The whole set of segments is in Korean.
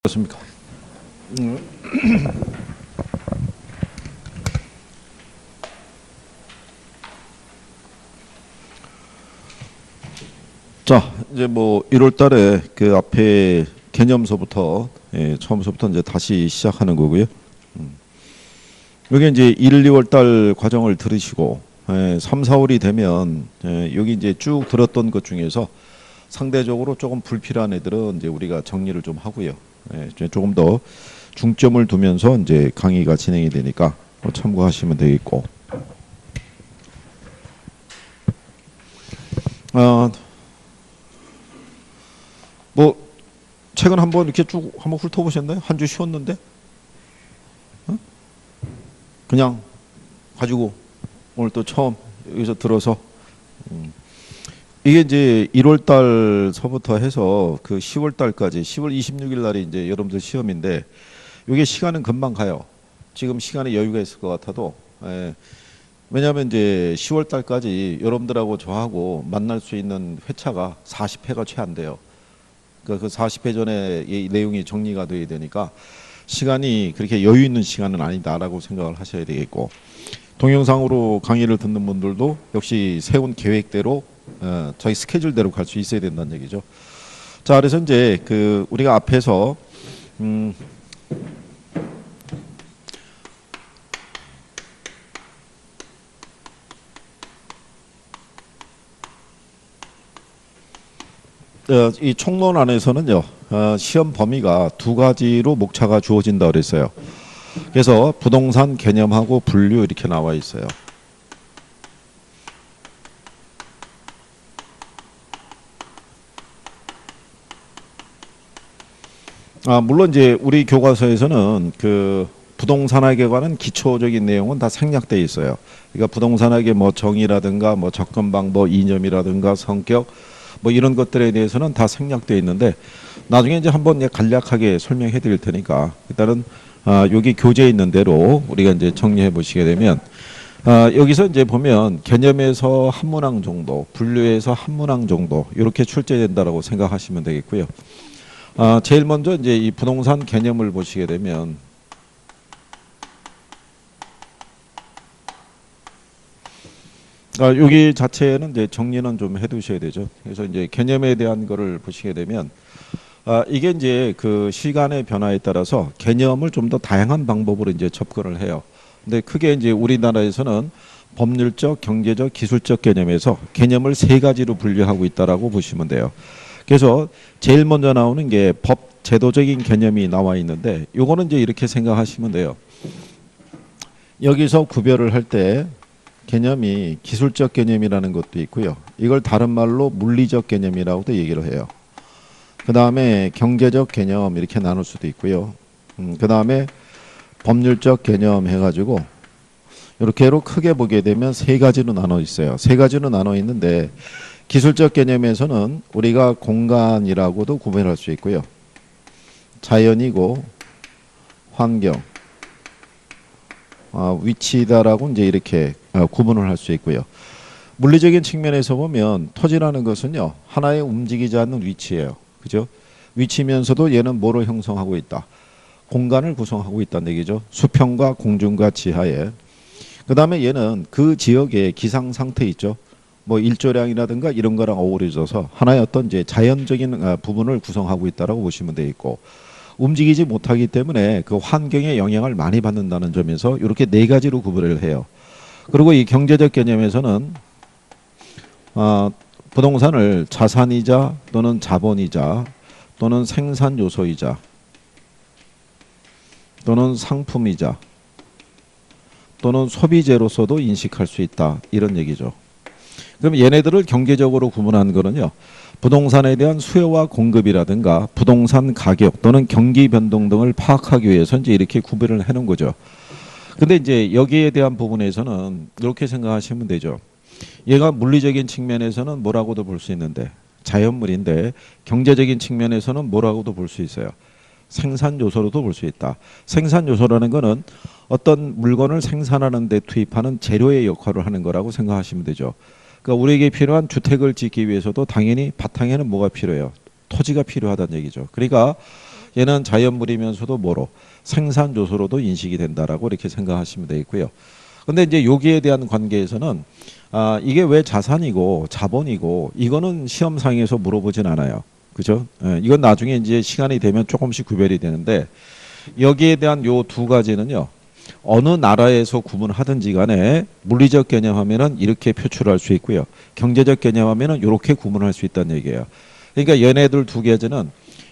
그렇습니까? 자, 이제 뭐 1월 달에 그 앞에 개념서부터 처음서부터 이제 다시 시작하는 거고요. 여기 이제 1, 2월 달 과정을 들으시고 3, 4월이 되면 여기 이제 쭉 들었던 것 중에서 상대적으로 조금 불필요한 애들은 이제 우리가 정리를 좀 하고요. 이제 조금 더 중점을 두면서 이제 강의가 진행이 되니까 참고하시면 되겠고. 뭐 최근 한번 이렇게 쭉 한번 훑어보셨나요? 한 주 쉬었는데 그냥 가지고 오늘 또 처음 여기서 들어서 이게 이제 1월 달서부터 해서 그 10월 달까지 10월 26일 날이 이제 여러분들 시험인데 이게 시간은 금방 가요. 지금 시간에 여유가 있을 것 같아도 왜냐하면 이제 10월 달까지 여러분들하고 저하고 만날 수 있는 회차가 40회가 채 안 돼요. 그 40회 전에 이 내용이 정리가 돼야 되니까 시간이 그렇게 여유 있는 시간은 아니다라고 생각을 하셔야 되겠고, 동영상으로 강의를 듣는 분들도 역시 세운 계획대로 저희 스케줄대로 갈 수 있어야 된다는 얘기죠. 자, 그래서 이제 그 우리가 앞에서 이 총론 안에서는요, 시험 범위가 두 가지로 목차가 주어진다 그랬어요. 그래서 부동산 개념하고 분류 이렇게 나와 있어요. 물론 이제 우리 교과서에서는 그 부동산학에 관한 기초적인 내용은 다 생략되어 있어요. 그러니까 부동산학의 뭐 정의라든가 뭐 접근 방법, 이념이라든가 성격 뭐 이런 것들에 대해서는 다 생략되어 있는데, 나중에 이제 한번 간략하게 설명해 드릴 테니까 일단은 여기 교재에 있는 대로 우리가 이제 정리해 보시게 되면, 여기서 이제 보면 개념에서 한 문항 정도, 분류에서 한 문항 정도 이렇게 출제된다라고 생각하시면 되겠고요. 제일 먼저 이제 이 부동산 개념을 보시게 되면 여기 자체는 이제 정리는 좀 해두셔야 되죠. 그래서 이제 개념에 대한 거를 보시게 되면 이게 이제 그 시간의 변화에 따라서 개념을 좀 더 다양한 방법으로 이제 접근을 해요. 근데 크게 이제 우리나라에서는 법률적, 경제적, 기술적 개념에서 개념을 세 가지로 분류하고 있다라고 보시면 돼요. 그래서 제일 먼저 나오는 게 법 제도적인 개념이 나와 있는데, 요거는 이제 이렇게 생각하시면 돼요. 여기서 구별을 할 때 개념이 기술적 개념이라는 것도 있고요. 이걸 다른 말로 물리적 개념이라고도 얘기를 해요. 그 다음에 경제적 개념 이렇게 나눌 수도 있고요. 그 다음에 법률적 개념 해가지고 이렇게로 크게 보게 되면 세 가지로 나눠 있어요. 세 가지로 나눠 있는데, 기술적 개념에서는 우리가 공간이라고도 구별할 수 있고요. 자연이고 환경, 위치다라고 이제 이렇게 구분을 할 수 있고요. 물리적인 측면에서 보면 토지라는 것은요, 하나의 움직이지 않는 위치예요. 그죠? 위치면서도 얘는 뭐를 형성하고 있다? 공간을 구성하고 있다는 얘기죠. 수평과 공중과 지하에. 그 다음에 얘는 그 지역의 기상 상태 있죠. 뭐 일조량이라든가 이런 거랑 어우러져서 하나의 어떤 이제 자연적인 부분을 구성하고 있다라고 보시면 되겠고, 움직이지 못하기 때문에 그 환경에 영향을 많이 받는다는 점에서 이렇게 네 가지로 구분을 해요. 그리고 이 경제적 개념에서는 부동산을 자산이자 또는 자본이자 또는 생산 요소이자 또는 상품이자 또는 소비재로서도 인식할 수 있다, 이런 얘기죠. 그럼 얘네들을 경제적으로 구분한 거는요, 부동산에 대한 수요와 공급이라든가 부동산 가격 또는 경기 변동 등을 파악하기 위해서 이제 이렇게 구별을 해놓은 거죠. 근데 이제 여기에 대한 부분에서는 이렇게 생각하시면 되죠. 얘가 물리적인 측면에서는 뭐라고도 볼 수 있는데 자연물인데, 경제적인 측면에서는 뭐라고도 볼 수 있어요. 생산 요소로도 볼 수 있다. 생산 요소라는 거는 어떤 물건을 생산하는 데 투입하는 재료의 역할을 하는 거라고 생각하시면 되죠. 그러니까 우리에게 필요한 주택을 짓기 위해서도 당연히 바탕에는 뭐가 필요해요? 토지가 필요하다는 얘기죠. 그러니까 얘는 자연물이면서도 뭐로 생산 요소로도 인식이 된다라고 이렇게 생각하시면 되겠고요. 근데 이제 여기에 대한 관계에서는 이게 왜 자산이고 자본이고 이거는 시험상에서 물어보진 않아요. 그죠? 예, 이건 나중에 이제 시간이 되면 조금씩 구별이 되는데 여기에 대한 요 두 가지는요. 어느 나라에서 구분하든지 간에 물리적 개념하면은 이렇게 표출할 수 있고요. 경제적 개념하면은 이렇게 구분할 수 있다는 얘기예요. 그러니까 얘네들 두 개는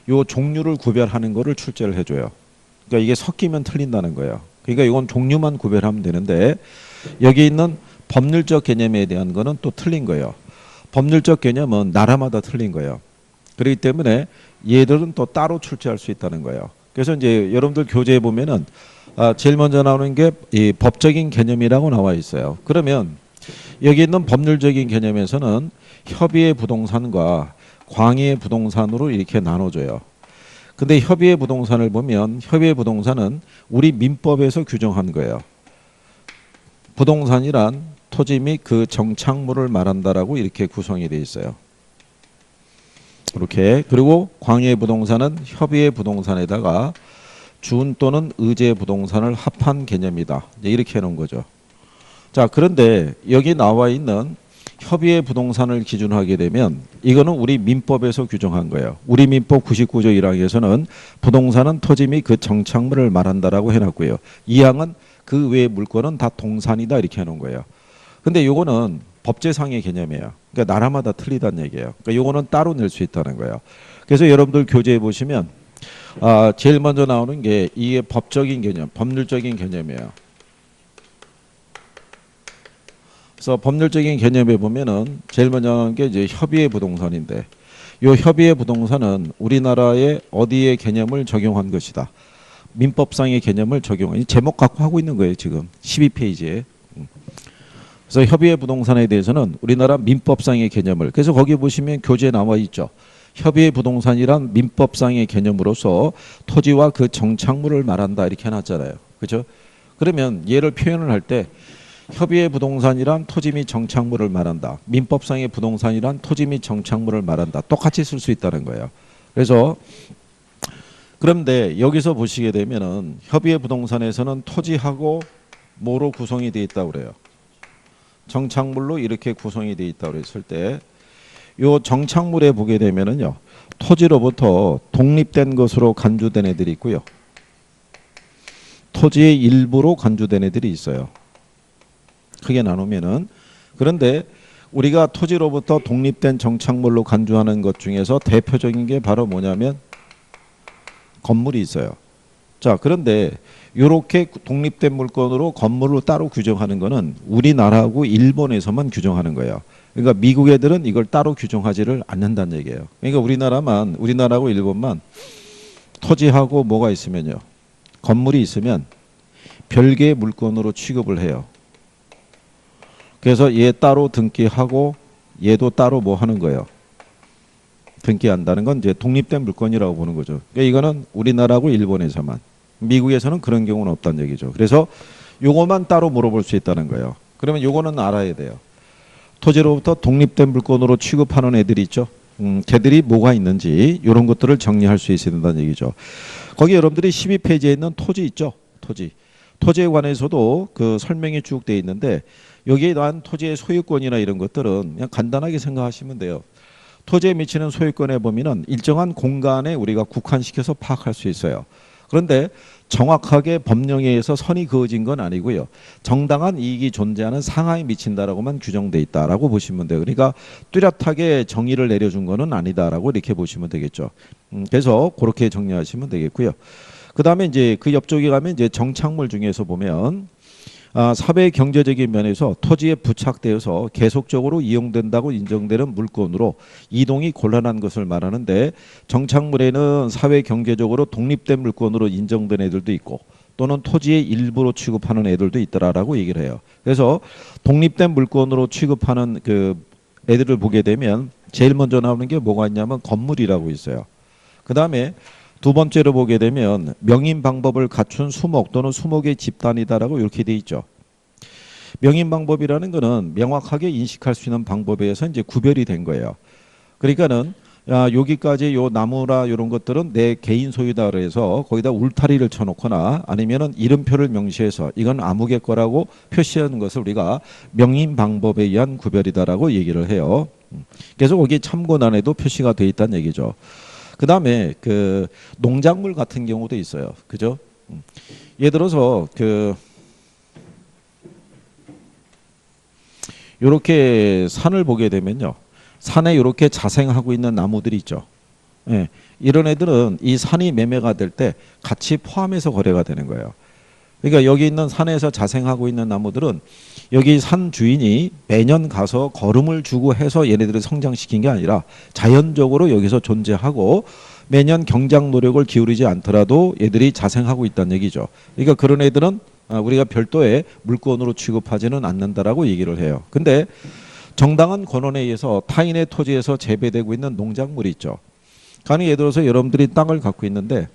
요 종류를 구별하는 거를 출제를 해줘요. 그러니까 이게 섞이면 틀린다는 거예요. 그러니까 이건 종류만 구별하면 되는데 여기 있는 법률적 개념에 대한 거는 또 틀린 거예요. 법률적 개념은 나라마다 틀린 거예요. 그렇기 때문에 얘들은 또 따로 출제할 수 있다는 거예요. 그래서 이제 여러분들 교재에 보면은 제일 먼저 나오는 게 이 법적인 개념이라고 나와 있어요. 그러면 여기 있는 법률적인 개념에서는 협의의 부동산과 광의의 부동산으로 이렇게 나눠져요. 근데 협의의 부동산을 보면 협의의 부동산은 우리 민법에서 규정한 거예요. 부동산이란 토지 및 그 정착물을 말한다라고 이렇게 구성이 되어 있어요. 이렇게. 그리고 광의의 부동산은 협의의 부동산에다가 준 또는 의제 부동산을 합한 개념이다. 이렇게 해놓은 거죠. 자, 그런데 여기 나와 있는 협의의 부동산을 기준하게 되면 이거는 우리 민법에서 규정한 거예요. 우리 민법 99조 1항에서는 부동산은 토지 및 그 정착물을 말한다라고 해놨고요. 2항은 그 외의 물건은 다 동산이다 이렇게 해놓은 거예요. 근데 요거는 법제상의 개념이에요. 그러니까 나라마다 틀리다는 얘기예요. 그러니까 요거는 따로 낼 수 있다는 거예요. 그래서 여러분들 교재에 보시면 제일 먼저 나오는 게 이게 법적인 개념, 법률적인 개념이에요. 그래서 법률적인 개념에 보면은 제일 먼저 나오는 게 이제 협의의 부동산인데 요 협의의 부동산은 우리나라의 어디의 개념을 적용한 것이다. 민법상의 개념을 적용한 제목 갖고 하고 있는 거예요, 지금 12페이지에. 그래서 협의의 부동산에 대해서는 우리나라 민법상의 개념을 그래서 거기 보시면 교재에 나와 있죠. 협의의 부동산이란 민법상의 개념으로서 토지와 그 정착물을 말한다 이렇게 해놨잖아요. 그렇죠? 그러면 얘를 표현을 할 때 협의의 부동산이란 토지 및 정착물을 말한다. 민법상의 부동산이란 토지 및 정착물을 말한다. 똑같이 쓸 수 있다는 거예요. 그래서 그런데 여기서 보시게 되면은 협의의 부동산에서는 토지하고 뭐로 구성이 되어 있다고 그래요. 정착물로 이렇게 구성이 되어 있다고 그랬을 때 요 정착물에 보게 되면은요. 토지로부터 독립된 것으로 간주된 애들이 있고요. 토지의 일부로 간주된 애들이 있어요. 크게 나누면은 그런데 우리가 토지로부터 독립된 정착물로 간주하는 것 중에서 대표적인 게 바로 뭐냐면 건물이 있어요. 자, 그런데 이렇게 독립된 물건으로 건물을 따로 규정하는 거는 우리나라하고 일본에서만 규정하는 거예요. 그러니까 미국 애들은 이걸 따로 규정하지를 않는다는 얘기예요. 그러니까 우리나라하고 일본만 토지하고 뭐가 있으면요. 건물이 있으면 별개의 물건으로 취급을 해요. 그래서 얘 따로 등기하고 얘도 따로 뭐 하는 거예요. 등기한다는 건 이제 독립된 물건이라고 보는 거죠. 그러니까 이거는 우리나라하고 일본에서만. 미국에서는 그런 경우는 없다는 얘기죠. 그래서 요거만 따로 물어볼 수 있다는 거예요. 그러면 요거는 알아야 돼요. 토지로부터 독립된 물건으로 취급하는 애들이 있죠. 걔들이 뭐가 있는지 이런 것들을 정리할 수 있어야 된다는 얘기죠. 거기 여러분들이 12페이지에 있는 토지 있죠. 토지에 관해서도 그 설명이 쭉 돼 있는데 여기에 대한 토지의 소유권이나 이런 것들은 그냥 간단하게 생각하시면 돼요. 토지에 미치는 소유권에 보면은 일정한 공간에 우리가 국한시켜서 파악할 수 있어요. 그런데 정확하게 법령에 의해서 선이 그어진 건 아니고요. 정당한 이익이 존재하는 상하에 미친다라고만 규정돼 있다라고 보시면 돼요. 그러니까 뚜렷하게 정의를 내려준 거는 아니다라고 이렇게 보시면 되겠죠. 그래서 그렇게 정리하시면 되겠고요. 그 다음에 이제 그 옆쪽에 가면 이제 정착물 중에서 보면 사회 경제적인 면에서 토지에 부착되어서 계속적으로 이용된다고 인정되는 물건으로 이동이 곤란한 것을 말하는데 정착물에는 사회 경제적으로 독립된 물건으로 인정된 애들도 있고 또는 토지의 일부로 취급하는 애들도 있더라라고 얘기를 해요. 그래서 독립된 물건으로 취급하는 그 애들을 보게 되면 제일 먼저 나오는 게 뭐가 있냐면 건물이라고 있어요. 그 다음에 두 번째로 보게 되면 명인 방법을 갖춘 수목 또는 수목의 집단이다라고 이렇게 돼 있죠. 명인 방법이라는 거는 명확하게 인식할 수 있는 방법에 의해서 이제 구별이 된 거예요. 그러니까는 여기까지 요 나무라 이런 것들은 내 개인 소유다 그래서 거기다 울타리를 쳐놓거나 아니면은 이름표를 명시해서 이건 아무개 거라고 표시하는 것을 우리가 명인 방법에 의한 구별이다라고 얘기를 해요. 그래서 거기 참고란에도 표시가 돼 있다는 얘기죠. 그 다음에 그 농작물 같은 경우도 있어요. 그죠? 예를 들어서 그 요렇게 산을 보게 되면요. 산에 이렇게 자생하고 있는 나무들이 있죠. 예, 이런 애들은 이 산이 매매가 될 때 같이 포함해서 거래가 되는 거예요. 그러니까 여기 있는 산에서 자생하고 있는 나무들은 여기 산 주인이 매년 가서 거름을 주고 해서 얘네들을 성장시킨 게 아니라 자연적으로 여기서 존재하고 매년 경작 노력을 기울이지 않더라도 얘들이 자생하고 있다는 얘기죠. 그러니까 그런 애들은 우리가 별도의 물건으로 취급하지는 않는다라고 얘기를 해요. 근데 정당한 권원에 의해서 타인의 토지에서 재배되고 있는 농작물이 있죠. 간이 예를 들어서 여러분들이 땅을 갖고 있는데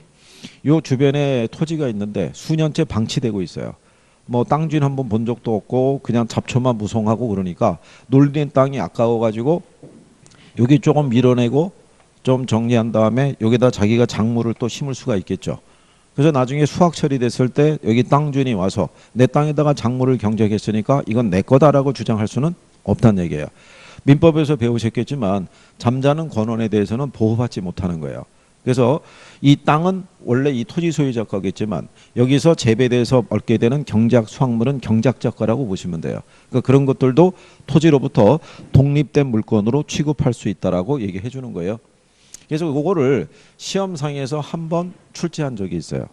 요 주변에 토지가 있는데 수년째 방치되고 있어요. 뭐 땅 주인 한번 본 적도 없고 그냥 잡초만 무성하고 그러니까 놀린 땅이 아까워가지고 여기 조금 밀어내고 좀 정리한 다음에 여기다 자기가 작물을 또 심을 수가 있겠죠. 그래서 나중에 수확철이 됐을 때 여기 땅 주인이 와서 내 땅에다가 작물을 경작했으니까 이건 내 거다라고 주장할 수는 없다는 얘기예요. 민법에서 배우셨겠지만 잠자는 권원에 대해서는 보호받지 못하는 거예요. 그래서 이 땅은 원래 이 토지 소유자 거겠지만 여기서 재배돼서 얻게 되는 경작 수확물은 경작자 거라고 보시면 돼요. 그러니까 그런 것들도 토지로부터 독립된 물건으로 취급할 수 있다라고 얘기해 주는 거예요. 그래서 그거를 시험상에서 한번 출제한 적이 있어요.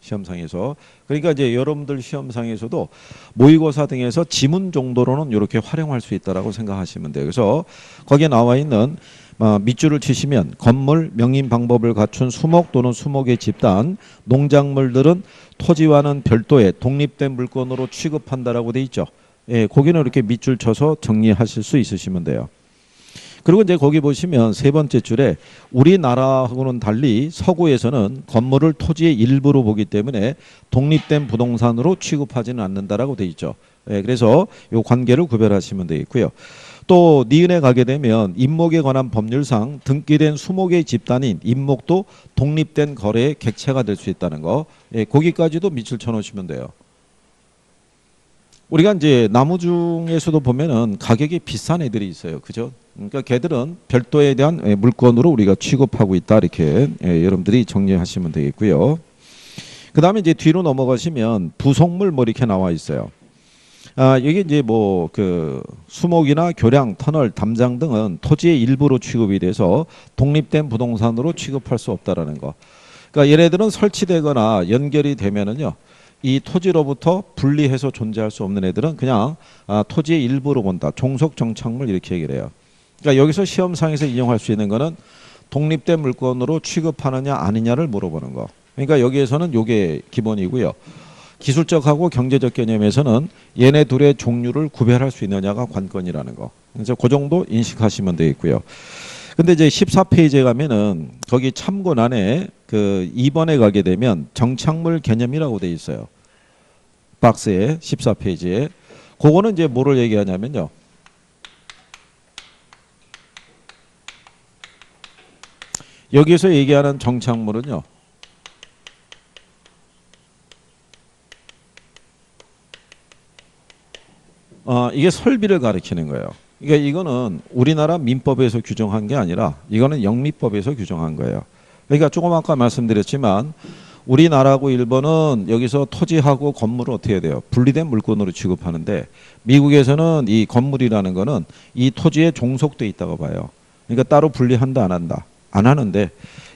시험상에서. 그러니까 이제 여러분들 시험상에서도 모의고사 등에서 지문 정도로는 이렇게 활용할 수 있다라고 생각하시면 돼요. 그래서 거기에 나와 있는 밑줄을 치시면 건물, 명인 방법을 갖춘 수목 또는 수목의 집단, 농작물들은 토지와는 별도의 독립된 물건으로 취급한다라고 돼 있죠. 예, 거기는 이렇게 밑줄 쳐서 정리하실 수 있으시면 돼요. 그리고 이제 거기 보시면 세 번째 줄에 우리나라하고는 달리 서구에서는 건물을 토지의 일부로 보기 때문에 독립된 부동산으로 취급하지는 않는다라고 돼 있죠. 예, 그래서 이 관계를 구별하시면 되겠고요. 또 니은에 가게 되면 임목에 관한 법률상 등기된 수목의 집단인 임목도 독립된 거래의 객체가 될 수 있다는 거. 예, 거기까지도 밑줄 쳐놓으시면 돼요. 우리가 이제 나무 중에서도 보면은 가격이 비싼 애들이 있어요. 그죠? 그러니까 걔들은 별도에 대한 물건으로 우리가 취급하고 있다. 이렇게 여러분들이 정리하시면 되겠고요. 그 다음에 이제 뒤로 넘어가시면 부속물 뭐 이렇게 나와 있어요. 이게 이제 뭐 그 수목이나 교량, 터널, 담장 등은 토지의 일부로 취급이 돼서 독립된 부동산으로 취급할 수 없다라는 거. 그러니까 얘네들은 설치되거나 연결이 되면은요. 이 토지로부터 분리해서 존재할 수 없는 애들은 그냥 토지의 일부로 본다. 종속 정착물 이렇게 얘기를 해요. 그러니까 여기서 시험상에서 인용할 수 있는 거는 독립된 물건으로 취급하느냐 아니냐를 물어보는 거. 그러니까 여기에서는 이게 기본이고요. 기술적하고 경제적 개념에서는 얘네 둘의 종류를 구별할 수 있느냐가 관건이라는 거. 그래서 그 정도 인식하시면 되겠고요. 근데 이제 14페이지에 가면은 거기 참고란에 그 2번에 가게 되면 정착물 개념이라고 돼 있어요. 박스에 14페이지에. 그거는 이제 뭐를 얘기하냐면요. 여기서 얘기하는 정착물은요. 이게 설비를 가리키는 거예요. 그러니까 이거는 우리나라 민법에서 규정한 게 아니라 이거는 영미법에서 규정한 거예요. 그러니까 조금 아까 말씀드렸지만 우리나라하고 일본은 여기서 토지하고 건물을 어떻게 해야 돼요? 분리된 물건으로 취급하는데 미국에서는 이 건물이라는 거는 이 토지에 종속돼 있다고 봐요. 그러니까 따로 분리한다 안 한다? 안 하는데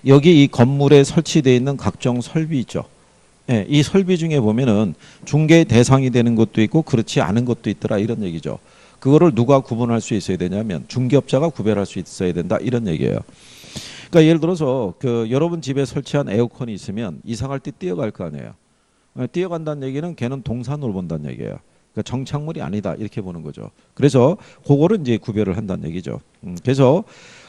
여기 이 건물에 설치되어 있는 각종 설비 있죠. 예, 이 설비 중에 보면은 중개 대상이 되는 것도 있고 그렇지 않은 것도 있더라 이런 얘기죠. 그거를 누가 구분할 수 있어야 되냐면 중개업자가 구별할 수 있어야 된다 이런 얘기예요. 그러니까 예를 들어서 그 여러분 집에 설치한 에어컨이 있으면 이사 갈 때 뛰어갈 거 아니에요. 뛰어간다는 얘기는 걔는 동산으로 본다는 얘기예요. 그러니까 정착물이 아니다 이렇게 보는 거죠. 그래서 그거를 이제 구별을 한다는 얘기죠. 그래서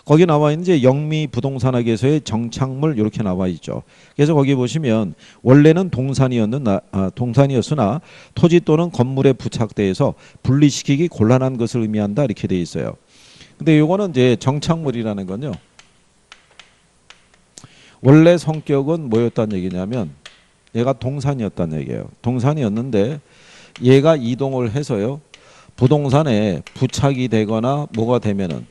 거기 나와 있는 이제 영미 부동산학에서의 정착물 이렇게 나와 있죠. 그래서 거기 보시면 원래는 동산이었으나 토지 또는 건물에 부착돼서 분리시키기 곤란한 것을 의미한다 이렇게 돼 있어요. 근데 요거는 이제 정착물이라는 건요. 원래 성격은 뭐였다는 얘기냐면 얘가 동산이었다는 얘기예요. 동산이었는데 얘가 이동을 해서요. 부동산에 부착이 되거나 뭐가 되면은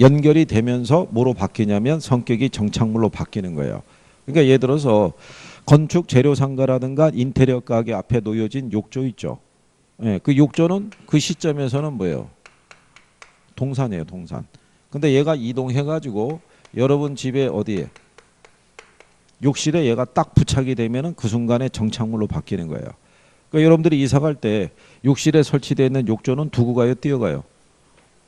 연결이 되면서 뭐로 바뀌냐면 성격이 정착물로 바뀌는 거예요. 그러니까 예를 들어서 건축 재료 상가라든가 인테리어 가게 앞에 놓여진 욕조 있죠. 그 욕조는 그 시점에서는 뭐예요? 동산이에요, 동산. 근데 얘가 이동해 가지고 여러분 집에 어디에 욕실에 얘가 딱 부착이 되면은 그 순간에 정착물로 바뀌는 거예요. 그러니까 여러분들이 이사 갈 때 욕실에 설치되어 있는 욕조는 두고 가요, 뛰어가요?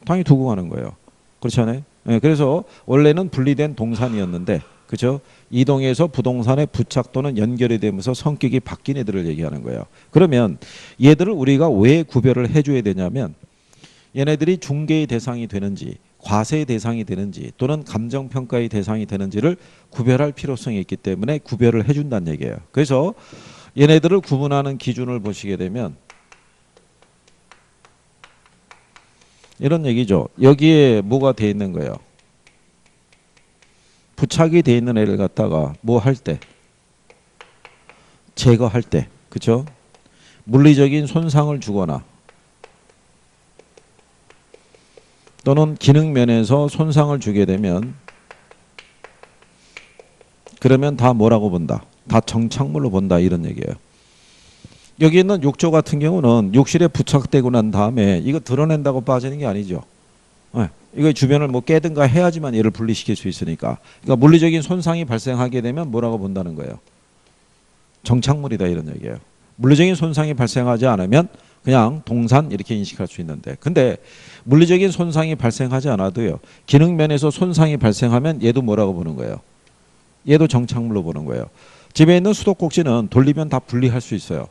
당연히 두고 가는 거예요. 그렇잖아요. 그래서 원래는 분리된 동산이었는데, 그죠? 이동해서 부동산에 부착 또는 연결이 되면서 성격이 바뀐 애들을 얘기하는 거예요. 그러면 얘들을 우리가 왜 구별을 해줘야 되냐면 얘네들이 중개의 대상이 되는지 과세의 대상이 되는지 또는 감정평가의 대상이 되는지를 구별할 필요성이 있기 때문에 구별을 해준다는 얘기예요. 그래서 얘네들을 구분하는 기준을 보시게 되면 이런 얘기죠. 여기에 뭐가 돼 있는 거예요? 부착이 돼 있는 애를 갖다가 뭐 할 때? 제거할 때. 그렇죠? 물리적인 손상을 주거나 또는 기능 면에서 손상을 주게 되면 그러면 다 뭐라고 본다? 다 정착물로 본다 이런 얘기예요. 여기 있는 욕조 같은 경우는 욕실에 부착되고 난 다음에 이거 드러낸다고 빠지는 게 아니죠. 이거 주변을 뭐 깨든가 해야지만 얘를 분리시킬 수 있으니까. 그러니까 물리적인 손상이 발생하게 되면 뭐라고 본다는 거예요? 정착물이다 이런 얘기예요. 물리적인 손상이 발생하지 않으면 그냥 동산 이렇게 인식할 수 있는데, 근데 물리적인 손상이 발생하지 않아도요, 기능 면에서 손상이 발생하면 얘도 뭐라고 보는 거예요? 얘도 정착물로 보는 거예요. 집에 있는 수도꼭지는 돌리면 다 분리할 수 있어요.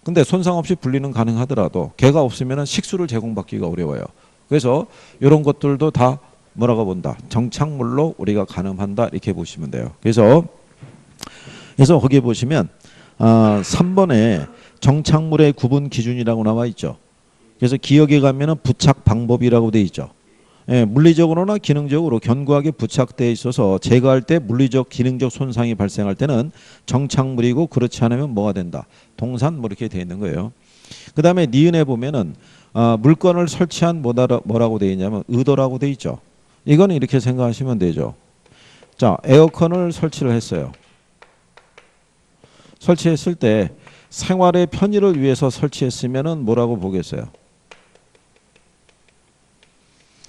근데 손상 없이 분리는 가능하더라도 걔가 없으면 식수를 제공받기가 어려워요. 그래서 이런 것들도 다 뭐라고 본다? 정착물로 우리가 가늠한다 이렇게 보시면 돼요. 그래서 거기에 보시면 3번에 정착물의 구분 기준이라고 나와 있죠. 그래서 기억에 가면은 부착 방법이라고 돼 있죠. 물리적으로나 기능적으로 견고하게 부착되어 있어서 제거할 때 물리적 기능적 손상이 발생할 때는 정착물이고 그렇지 않으면 뭐가 된다? 동산 뭐 이렇게 되어 있는 거예요. 그 다음에 니은에 보면은 물건을 설치한 뭐라고 되어 있냐면 의도라고 되어 있죠. 이거는 이렇게 생각하시면 되죠. 자, 에어컨을 설치를 했어요. 설치했을 때 생활의 편의를 위해서 설치했으면은 뭐라고 보겠어요?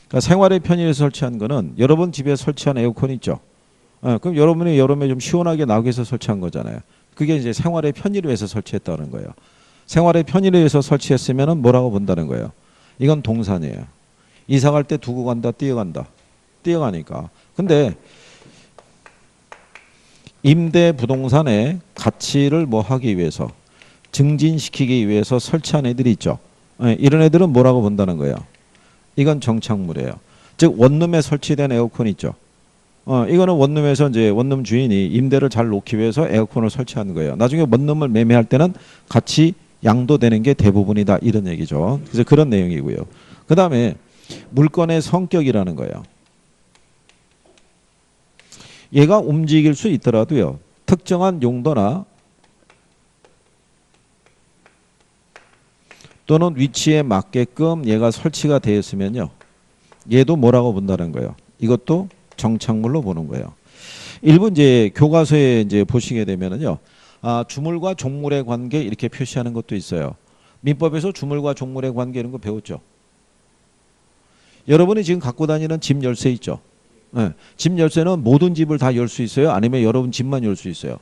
그러니까 생활의 편의를 설치한 거는 여러분 집에 설치한 에어컨 있죠. 그럼 여러분이 여름에 좀 시원하게 나기 위해서 설치한 거잖아요. 그게 이제 생활의 편의를 위해서 설치했다는 거예요. 생활의 편의를 위해서 설치했으면은 뭐라고 본다는 거예요? 이건 동산이에요. 이사 갈 때 두고 간다, 뛰어간다. 뛰어가니까. 근데 임대 부동산의 가치를 뭐 하기 위해서 증진시키기 위해서 설치한 애들이 있죠. 이런 애들은 뭐라고 본다는 거예요? 이건 정착물이에요. 즉 원룸에 설치된 에어컨 있죠. 이거는 원룸에서 이제 원룸 주인이 임대를 잘 놓기 위해서 에어컨을 설치하는 거예요. 나중에 원룸을 매매할 때는 같이 양도되는 게 대부분이다 이런 얘기죠. 그래서 그런 내용이고요. 그 다음에 물건의 성격이라는 거예요. 얘가 움직일 수 있더라도요. 특정한 용도나 또는 위치에 맞게끔 얘가 설치가 되어 있으면요. 얘도 뭐라고 본다는 거예요. 이것도 정착물로 보는 거예요. 일부 이제 교과서에 이제 보시게 되면은요. 주물과 종물의 관계 이렇게 표시하는 것도 있어요. 민법에서 주물과 종물의 관계 이런 거 배웠죠. 여러분이 지금 갖고 다니는 집 열쇠 있죠. 집 열쇠는 모든 집을 다 열 수 있어요? 아니면 여러분 집만 열 수 있어요?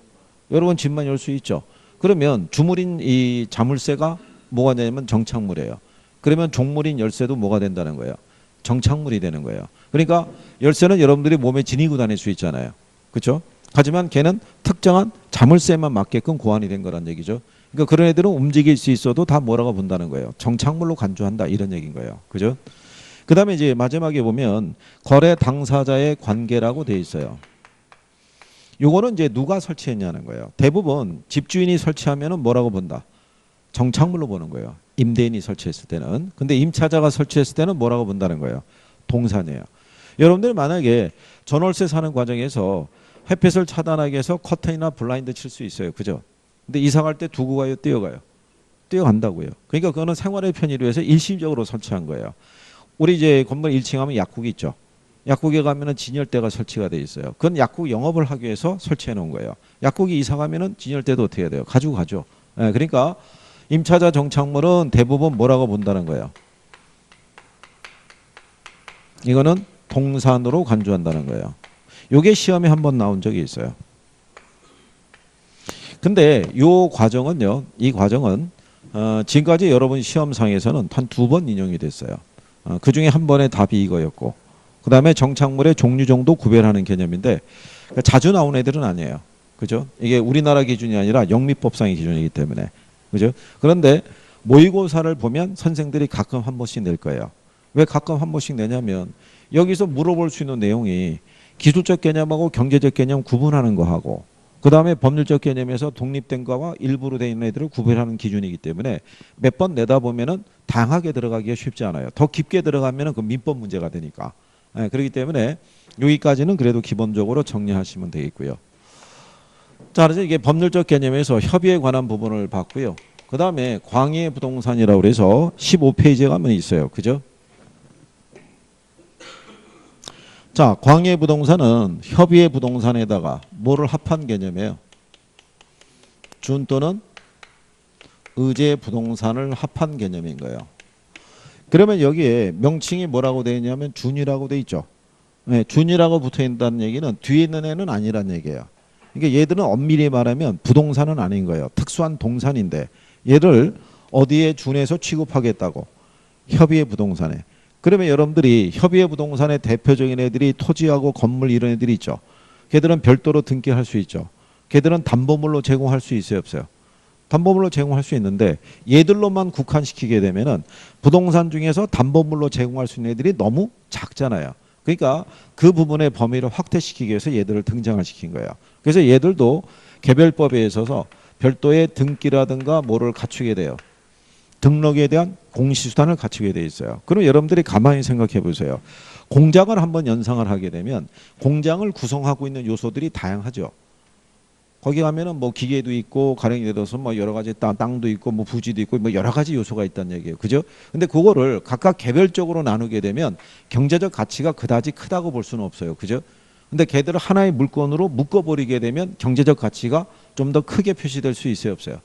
여러분 집만 열 수 있죠. 그러면 주물인 이 자물쇠가 뭐가 되냐면 정착물이에요. 그러면 종물인 열쇠도 뭐가 된다는 거예요? 정착물이 되는 거예요. 그러니까 열쇠는 여러분들이 몸에 지니고 다닐 수 있잖아요. 그렇죠? 하지만 걔는 특정한 자물쇠만 맞게끔 고안이 된 거란 얘기죠. 그러니까 그런 애들은 움직일 수 있어도 다 뭐라고 본다는 거예요? 정착물로 간주한다 이런 얘기인 거예요. 그죠? 그 다음에 이제 마지막에 보면 거래 당사자의 관계라고 돼 있어요. 요거는 이제 누가 설치했냐는 거예요. 대부분 집주인이 설치하면은 뭐라고 본다? 정착물로 보는 거예요. 임대인이 설치했을 때는. 근데 임차자가 설치했을 때는 뭐라고 본다는 거예요? 동산이에요. 여러분들이 만약에 전월세 사는 과정에서 햇빛을 차단하기 위해서 커튼이나 블라인드 칠 수 있어요. 그죠? 근데 이사 갈 때 두고 가요? 뛰어가요? 뛰어간다고요. 그러니까 그거는 생활의 편의를 위해서 일시적으로 설치한 거예요. 우리 이제 건물 1층 하면 약국이 있죠. 약국에 가면은 진열대가 설치가 돼 있어요. 그건 약국 영업을 하기 위해서 설치해 놓은 거예요. 약국이 이사 가면은 진열대도 어떻게 해야 돼요? 가지고 가죠. 예, 그러니까 임차자 정착물은 대부분 뭐라고 본다는 거예요? 이거는 동산으로 간주한다는 거예요. 요게 시험에 한번 나온 적이 있어요. 근데 요 과정은요, 이 과정은 지금까지 여러분 시험상에서는 한 2번 인용이 됐어요. 그 중에 한 번의 답이 이거였고, 그 다음에 정착물의 종류 정도 구별하는 개념인데, 그러니까 자주 나온 애들은 아니에요. 그죠? 이게 우리나라 기준이 아니라 영미법상의 기준이기 때문에. 그죠? 그런데 모의고사를 보면 선생들이 가끔 한 번씩 낼 거예요. 왜 가끔 한 번씩 내냐면, 여기서 물어볼 수 있는 내용이 기술적 개념하고 경제적 개념 구분하는 거하고, 그 다음에 법률적 개념에서 독립된 거와 일부로 되어 있는 애들을 구별하는 기준이기 때문에 몇 번 내다 보면은 다양하게 들어가기가 쉽지 않아요. 더 깊게 들어가면은 그 민법 문제가 되니까. 예, 그렇기 때문에 여기까지는 그래도 기본적으로 정리하시면 되겠고요. 자, 그래서 이게 법률적 개념에서 협의에 관한 부분을 봤고요. 그 다음에 광해 부동산이라고 그래서 15페이지에 가면 있어요. 그죠? 자, 광해 부동산은 협의의 부동산에다가 뭐를 합한 개념이에요? 준 또는 의제 부동산을 합한 개념인 거예요. 그러면 여기에 명칭이 뭐라고 되어 있냐면 준이라고 되어 있죠. 네, 준이라고 붙어 있다는 얘기는 뒤에 있는 애는 아니란 얘기예요. 그러니까 얘들은 엄밀히 말하면 부동산은 아닌 거예요. 특수한 동산인데 얘를 어디에 준해서 취급하겠다고? 협의의 부동산에. 그러면 여러분들이 협의의 부동산의 대표적인 애들이 토지하고 건물 이런 애들이 있죠. 걔들은 별도로 등기할 수 있죠. 걔들은 담보물로 제공할 수 있어요, 없어요? 담보물로 제공할 수 있는데 얘들로만 국한시키게 되면은 부동산 중에서 담보물로 제공할 수 있는 애들이 너무 작잖아요. 그러니까 그 부분의 범위를 확대시키기 위해서 얘들을 등장을 시킨 거예요. 그래서 얘들도 개별법에 있어서 별도의 등기라든가 뭐를 갖추게 돼요. 등록에 대한 공시수단을 갖추게 돼 있어요. 그럼 여러분들이 가만히 생각해 보세요. 공장을 한번 연상을 하게 되면 공장을 구성하고 있는 요소들이 다양하죠. 거기 가면은 뭐 기계도 있고 가령 예를 들어서 뭐 여러 가지 땅도 있고 뭐 부지도 있고 뭐 여러 가지 요소가 있다는 얘기예요. 그죠? 근데 그거를 각각 개별적으로 나누게 되면 경제적 가치가 그다지 크다고 볼 수는 없어요. 그죠? 근데 걔들을 하나의 물건으로 묶어버리게 되면 경제적 가치가 좀 더 크게 표시될 수 있어요, 없어요?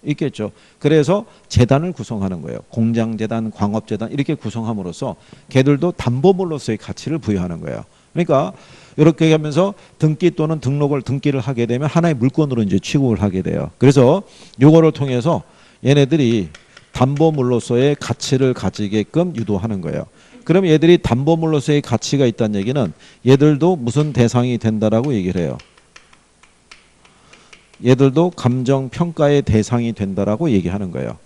있겠죠. 그래서 재단을 구성하는 거예요. 공장재단, 광업재단 이렇게 구성함으로써 걔들도 담보물로서의 가치를 부여하는 거예요. 그러니까 이렇게 하면서 등기 또는 등기를 하게 되면 하나의 물건으로 이제 취급을 하게 돼요. 그래서 요거를 통해서 얘네들이 담보물로서의 가치를 가지게끔 유도하는 거예요. 그럼 얘들이 담보물로서의 가치가 있다는 얘기는 얘들도 무슨 대상이 된다라고 얘기를 해요. 얘들도 감정평가의 대상이 된다라고 얘기하는 거예요.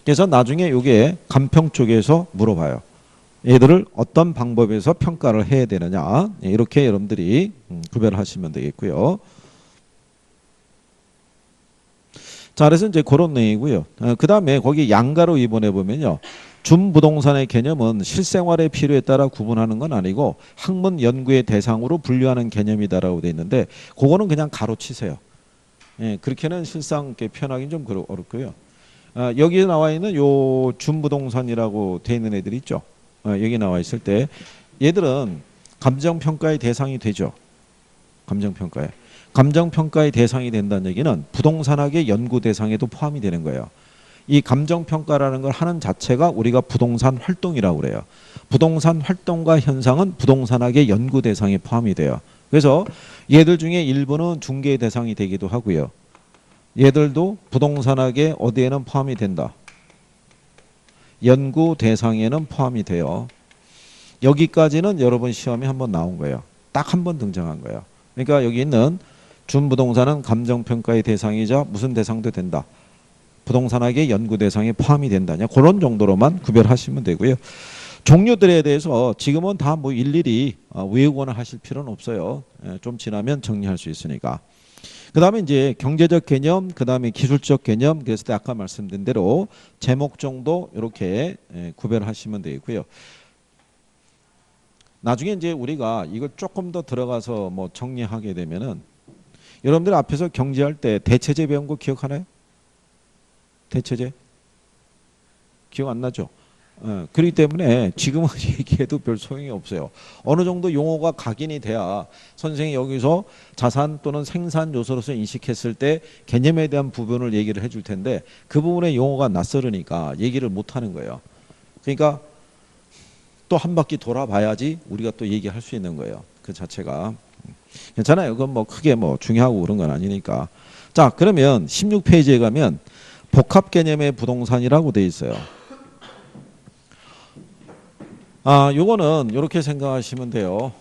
그래서 나중에 이게 감평 쪽에서 물어봐요. 얘들을 어떤 방법에서 평가를 해야 되느냐. 이렇게 여러분들이 구별하시면 되겠고요. 자, 그래서 이제 그런 내용이고요. 그 다음에 거기 양가로 입원해 보면요. 준부동산의 개념은 실생활의 필요에 따라 구분하는 건 아니고 학문 연구의 대상으로 분류하는 개념이다라고 돼 있는데 그거는 그냥 가로치세요. 예, 그렇게는 실상 이렇게 표현하기는 좀 어렵고요. 여기 나와 있는 요 준부동산이라고 돼 있는 애들이 있죠. 여기 나와 있을 때 얘들은 감정평가의 대상이 되죠. 감정평가에. 감정평가의 대상이 된다는 얘기는 부동산학의 연구 대상에도 포함이 되는 거예요. 이 감정평가라는 걸 하는 자체가 우리가 부동산 활동이라고 그래요. 부동산 활동과 현상은 부동산학의 연구 대상에 포함이 돼요. 그래서 얘들 중에 일부는 중개 대상이 되기도 하고요. 얘들도 부동산학의 어디에는 포함이 된다. 연구 대상에는 포함이 돼요. 여기까지는 여러분 시험에 한번 나온 거예요. 딱 한 번 등장한 거예요. 그러니까 여기 있는 준부동산은 감정평가의 대상이자 무슨 대상도 된다. 부동산학의 연구 대상에 포함이 된다냐. 그런 정도로만 구별하시면 되고요. 종류들에 대해서 지금은 다 뭐 일일이 외우거나 하실 필요는 없어요. 좀 지나면 정리할 수 있으니까. 그 다음에 이제 경제적 개념, 그 다음에 기술적 개념, 그래서 아까 말씀드린 대로 제목 정도 이렇게 구별하시면 되겠고요. 나중에 이제 우리가 이걸 조금 더 들어가서 뭐 정리하게 되면은 여러분들 앞에서 경제할 때 대체제 배운 거 기억하나요? 대체제? 기억 안 나죠? 그렇기 때문에 지금은 얘기해도 별 소용이 없어요. 어느 정도 용어가 각인이 돼야 선생이 여기서 자산 또는 생산 요소로서 인식했을 때 개념에 대한 부분을 얘기를 해줄 텐데 그 부분의 용어가 낯설으니까 얘기를 못 하는 거예요. 그러니까 또 한 바퀴 돌아봐야지 우리가 또 얘기할 수 있는 거예요. 그 자체가. 괜찮아요. 그건 뭐 크게 뭐 중요하고 그런 건 아니니까. 자, 그러면 16페이지에 가면 복합 개념의 부동산이라고 돼 있어요. 요거는 이렇게 생각하시면 돼요.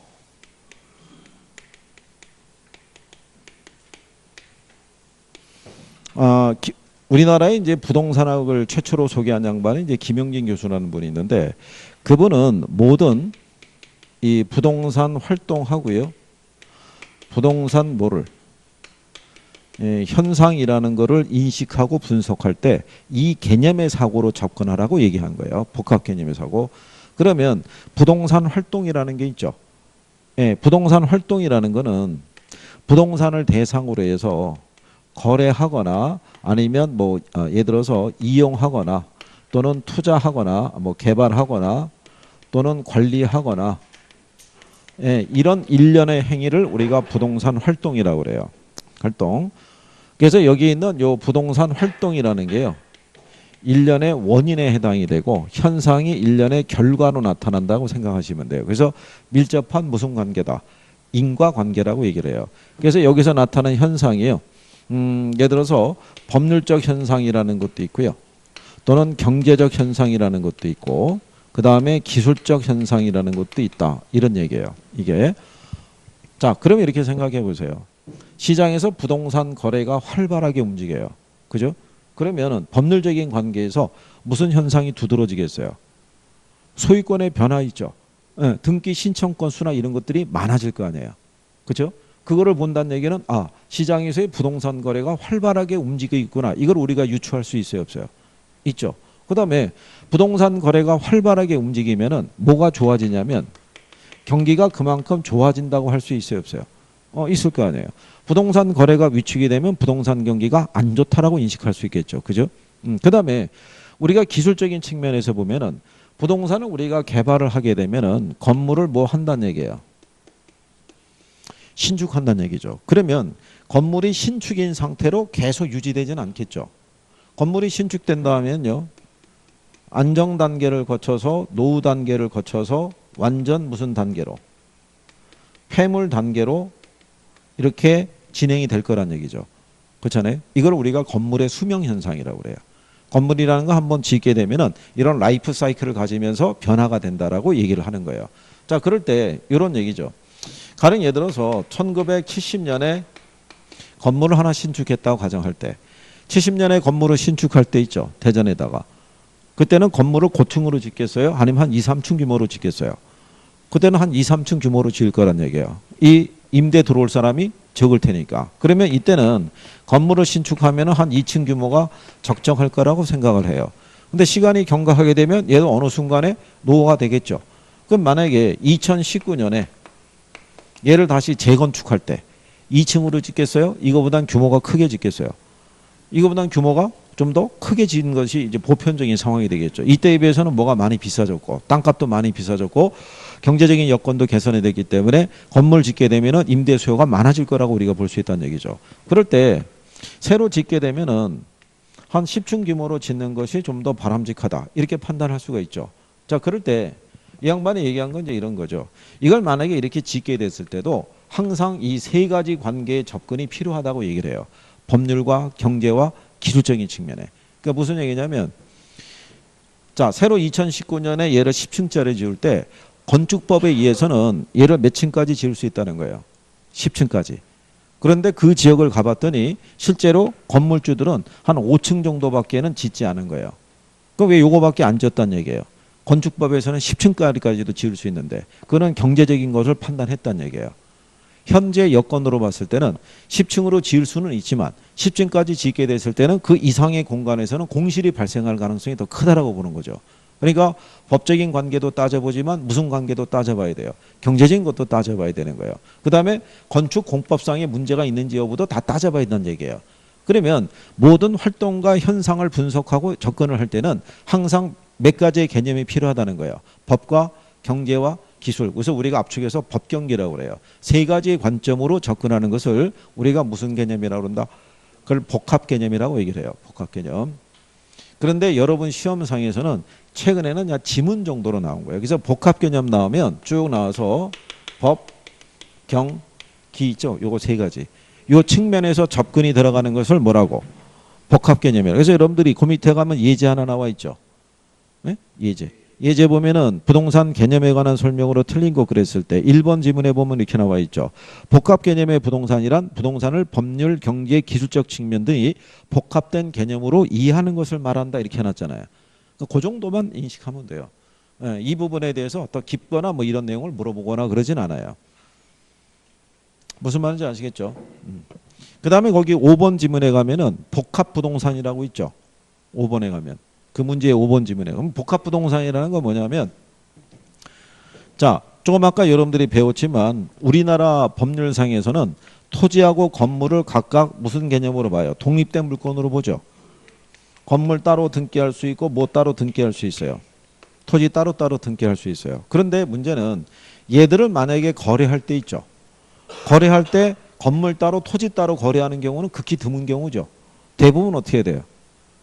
우리나라에 이제 부동산학을 최초로 소개한 양반이 이제 김영진 교수라는 분이 있는데 그분은 모든 이 부동산 활동하고요. 부동산 뭐를 현상이라는 거를 인식하고 분석할 때 이 개념의 사고로 접근하라고 얘기한 거예요. 복합 개념의 사고. 그러면 부동산 활동이라는 게 있죠. 부동산 활동이라는 거는 부동산을 대상으로 해서 거래하거나 아니면 뭐 예를 들어서 이용하거나 또는 투자하거나 뭐 개발하거나 또는 관리하거나 이런 일련의 행위를 우리가 부동산 활동이라고 그래요. 활동. 그래서 여기 있는 요 부동산 활동이라는 게요. 일련의 원인에 해당이 되고 현상이 일련의 결과로 나타난다고 생각하시면 돼요. 그래서 밀접한 무슨 관계다? 인과관계라고 얘기를 해요. 그래서 여기서 나타나는 현상이요. 예를 들어서 법률적 현상이라는 것도 있고요. 또는 경제적 현상이라는 것도 있고 그 다음에 기술적 현상이라는 것도 있다. 이런 얘기예요. 이게. 자, 그럼 이렇게 생각해 보세요. 시장에서 부동산 거래가 활발하게 움직여요. 그죠? 그러면은 법률적인 관계에서 무슨 현상이 두드러지겠어요? 소유권의 변화 있죠. 등기 신청건 수나 이런 것들이 많아질 거 아니에요. 그렇죠? 그거를 본다는 얘기는 시장에서의 부동산 거래가 활발하게 움직이고 있구나. 이걸 우리가 유추할 수 있어요, 없어요? 있죠. 그다음에 부동산 거래가 활발하게 움직이면은 뭐가 좋아지냐면 경기가 그만큼 좋아진다고 할 수 있어요, 없어요? 있을 거 아니에요. 부동산 거래가 위축이 되면 부동산 경기가 안 좋다라고 인식할 수 있겠죠. 그죠? 그다음에 우리가 기술적인 측면에서 보면은 부동산을 우리가 개발을 하게 되면은 건물을 뭐 한다는 얘기예요. 신축한다는 얘기죠. 그러면 건물이 신축인 상태로 계속 유지되지는 않겠죠. 건물이 신축된다 하면요. 안정 단계를 거쳐서 노후 단계를 거쳐서 완전 무슨 단계로? 폐물 단계로 이렇게 진행이 될 거란 얘기죠. 그렇잖아요. 이걸 우리가 건물의 수명 현상이라고 그래요. 건물이라는 거 한번 짓게 되면은 이런 라이프 사이클을 가지면서 변화가 된다라고 얘기를 하는 거예요. 자, 그럴 때 이런 얘기죠. 가령 예를 들어서 1970년에 건물을 하나 신축했다고 가정할 때 70년에 건물을 신축할 때 있죠. 대전에다가. 그때는 건물을 고층으로 짓겠어요? 아니면 한 2, 3층 규모로 짓겠어요? 그때는 한 2, 3층 규모로 지을 거란 얘기예요. 이 임대 들어올 사람이 적을 테니까. 그러면 이때는 건물을 신축하면 한 2층 규모가 적정할 거라고 생각을 해요. 근데 시간이 경과하게 되면 얘도 어느 순간에 노후가 되겠죠. 그럼 만약에 2019년에 얘를 다시 재건축할 때 2층으로 짓겠어요? 이거보단 규모가 크게 짓겠어요? 이거보단 규모가 좀 더 크게 지은 것이 이제 보편적인 상황이 되겠죠. 이때에 비해서는 뭐가 많이 비싸졌고 땅값도 많이 비싸졌고 경제적인 여건도 개선이 됐기 때문에 건물 짓게 되면은 임대 수요가 많아질 거라고 우리가 볼 수 있다는 얘기죠. 그럴 때 새로 짓게 되면은 한 10층 규모로 짓는 것이 좀 더 바람직하다 이렇게 판단할 수가 있죠. 자, 그럴 때 이 양반이 얘기한 건 이제 이런 거죠. 이걸 만약에 이렇게 짓게 됐을 때도 항상 이 세 가지 관계의 접근이 필요하다고 얘기를 해요. 법률과 경제와 기술적인 측면에. 그러니까 무슨 얘기냐면 자, 새로 2019년에 얘를 10층짜리 지을 때 건축법에 의해서는 얘를 몇 층까지 지을 수 있다는 거예요. 10층까지. 그런데 그 지역을 가봤더니 실제로 건물주들은 한 5층 정도밖에는 짓지 않은 거예요. 그럼 왜 요거밖에 안 지었다는 얘기예요. 건축법에서는 10층까지도 지을 수 있는데 그거는 경제적인 것을 판단했다는 얘기예요. 현재 여건으로 봤을 때는 10층으로 지을 수는 있지만 10층까지 짓게 됐을 때는 그 이상의 공간에서는 공실이 발생할 가능성이 더 크다라고 보는 거죠. 그러니까 법적인 관계도 따져보지만 무슨 관계도 따져봐야 돼요. 경제적인 것도 따져봐야 되는 거예요. 그 다음에 건축 공법상의 문제가 있는지 여부도 다 따져봐야 된다는 얘기예요. 그러면 모든 활동과 현상을 분석하고 접근을 할 때는 항상 몇 가지의 개념이 필요하다는 거예요. 법과 경제와 기술. 그래서 우리가 압축해서 법경기라고 그래요. 세 가지의 관점으로 접근하는 것을 우리가 무슨 개념이라고 그런다? 그걸 복합 개념이라고 얘기를 해요. 복합 개념. 그런데 여러분 시험상에서는 최근에는 그냥 지문 정도로 나온 거예요. 그래서 복합 개념 나오면 쭉 나와서 법, 경, 기 있죠. 요거 세 가지. 요 측면에서 접근이 들어가는 것을 뭐라고? 복합 개념이에요. 그래서 여러분들이 그 밑에 가면 예제 하나 나와 있죠. 네? 예제. 예제 보면은 부동산 개념에 관한 설명으로 틀린 거 그랬을 때 1번 지문에 보면 이렇게 나와 있죠. 복합 개념의 부동산이란 부동산을 법률, 경제, 기술적 측면 등이 복합된 개념으로 이해하는 것을 말한다 이렇게 해놨잖아요. 그 정도만 인식하면 돼요. 예, 이 부분에 대해서 더 깊거나 뭐 이런 내용을 물어보거나 그러진 않아요. 무슨 말인지 아시겠죠? 그 다음에 거기 5번 지문에 가면은 복합 부동산이라고 있죠. 5번에 가면. 그 문제의 5번 지문에. 그럼 복합 부동산이라는 건 뭐냐면 자, 조금 아까 여러분들이 배웠지만 우리나라 법률상에서는 토지하고 건물을 각각 무슨 개념으로 봐요? 독립된 물건으로 보죠. 건물 따로 등기할 수 있고 뭐 따로 등기할 수 있어요. 토지 따로따로 등기할 수 있어요. 그런데 문제는 얘들을 만약에 거래할 때 있죠. 거래할 때 건물 따로 토지 따로 거래하는 경우는 극히 드문 경우죠. 대부분 어떻게 돼요?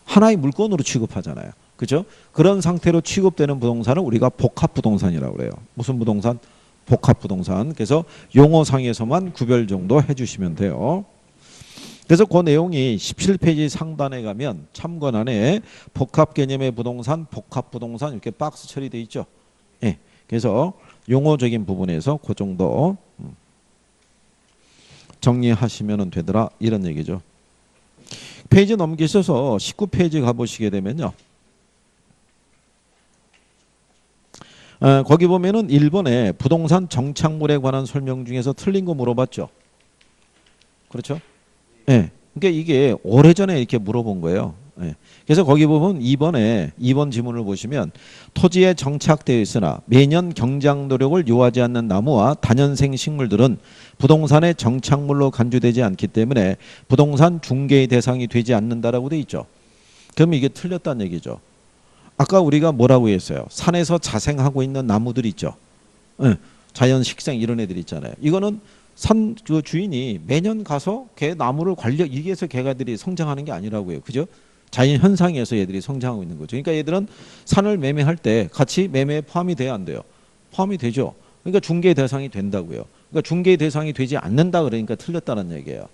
하나의 물건으로 취급하잖아요. 그죠? 그런 상태로 취급되는 부동산을 우리가 복합부동산이라고 그래요. 무슨 부동산? 복합부동산. 그래서 용어상에서만 구별 정도 해주시면 돼요. 그래서 그 내용이 17페이지 상단에 가면 참관안에 복합 개념의 부동산, 복합부동산 이렇게 박스 처리되어 있죠. 예. 그래서 용어적인 부분에서 그 정도 정리하시면 되더라 이런 얘기죠. 페이지 넘기셔서 19페이지 가보시게 되면요. 거기 보면은 1번에 부동산 정착물에 관한 설명 중에서 틀린 거 물어봤죠. 그렇죠? 예. 그러니까 이게 오래전에 이렇게 물어본 거예요. 예. 그래서 거기 보면 2번 지문을 보시면 토지에 정착되어 있으나 매년 경작 노력을 요하지 않는 나무와 다년생 식물들은 부동산의 정착물로 간주되지 않기 때문에 부동산 중개의 대상이 되지 않는다라고 돼 있죠. 그럼 이게 틀렸다는 얘기죠. 아까 우리가 뭐라고 했어요? 산에서 자생하고 있는 나무들 있죠. 예. 자연 식생 이런 애들 있잖아요. 이거는 산 그 주인이 매년 가서 걔 나무를 이게 해서 걔가들이 성장하는 게 아니라고요. 그죠? 자연 현상에서 얘들이 성장하고 있는 거죠. 그러니까 얘들은 산을 매매할 때 같이 매매에 포함이 돼야 안 돼요. 포함이 되죠. 그러니까 중개 대상이 된다고요. 그러니까 중개 대상이 되지 않는다 그러니까 틀렸다는 얘기예요.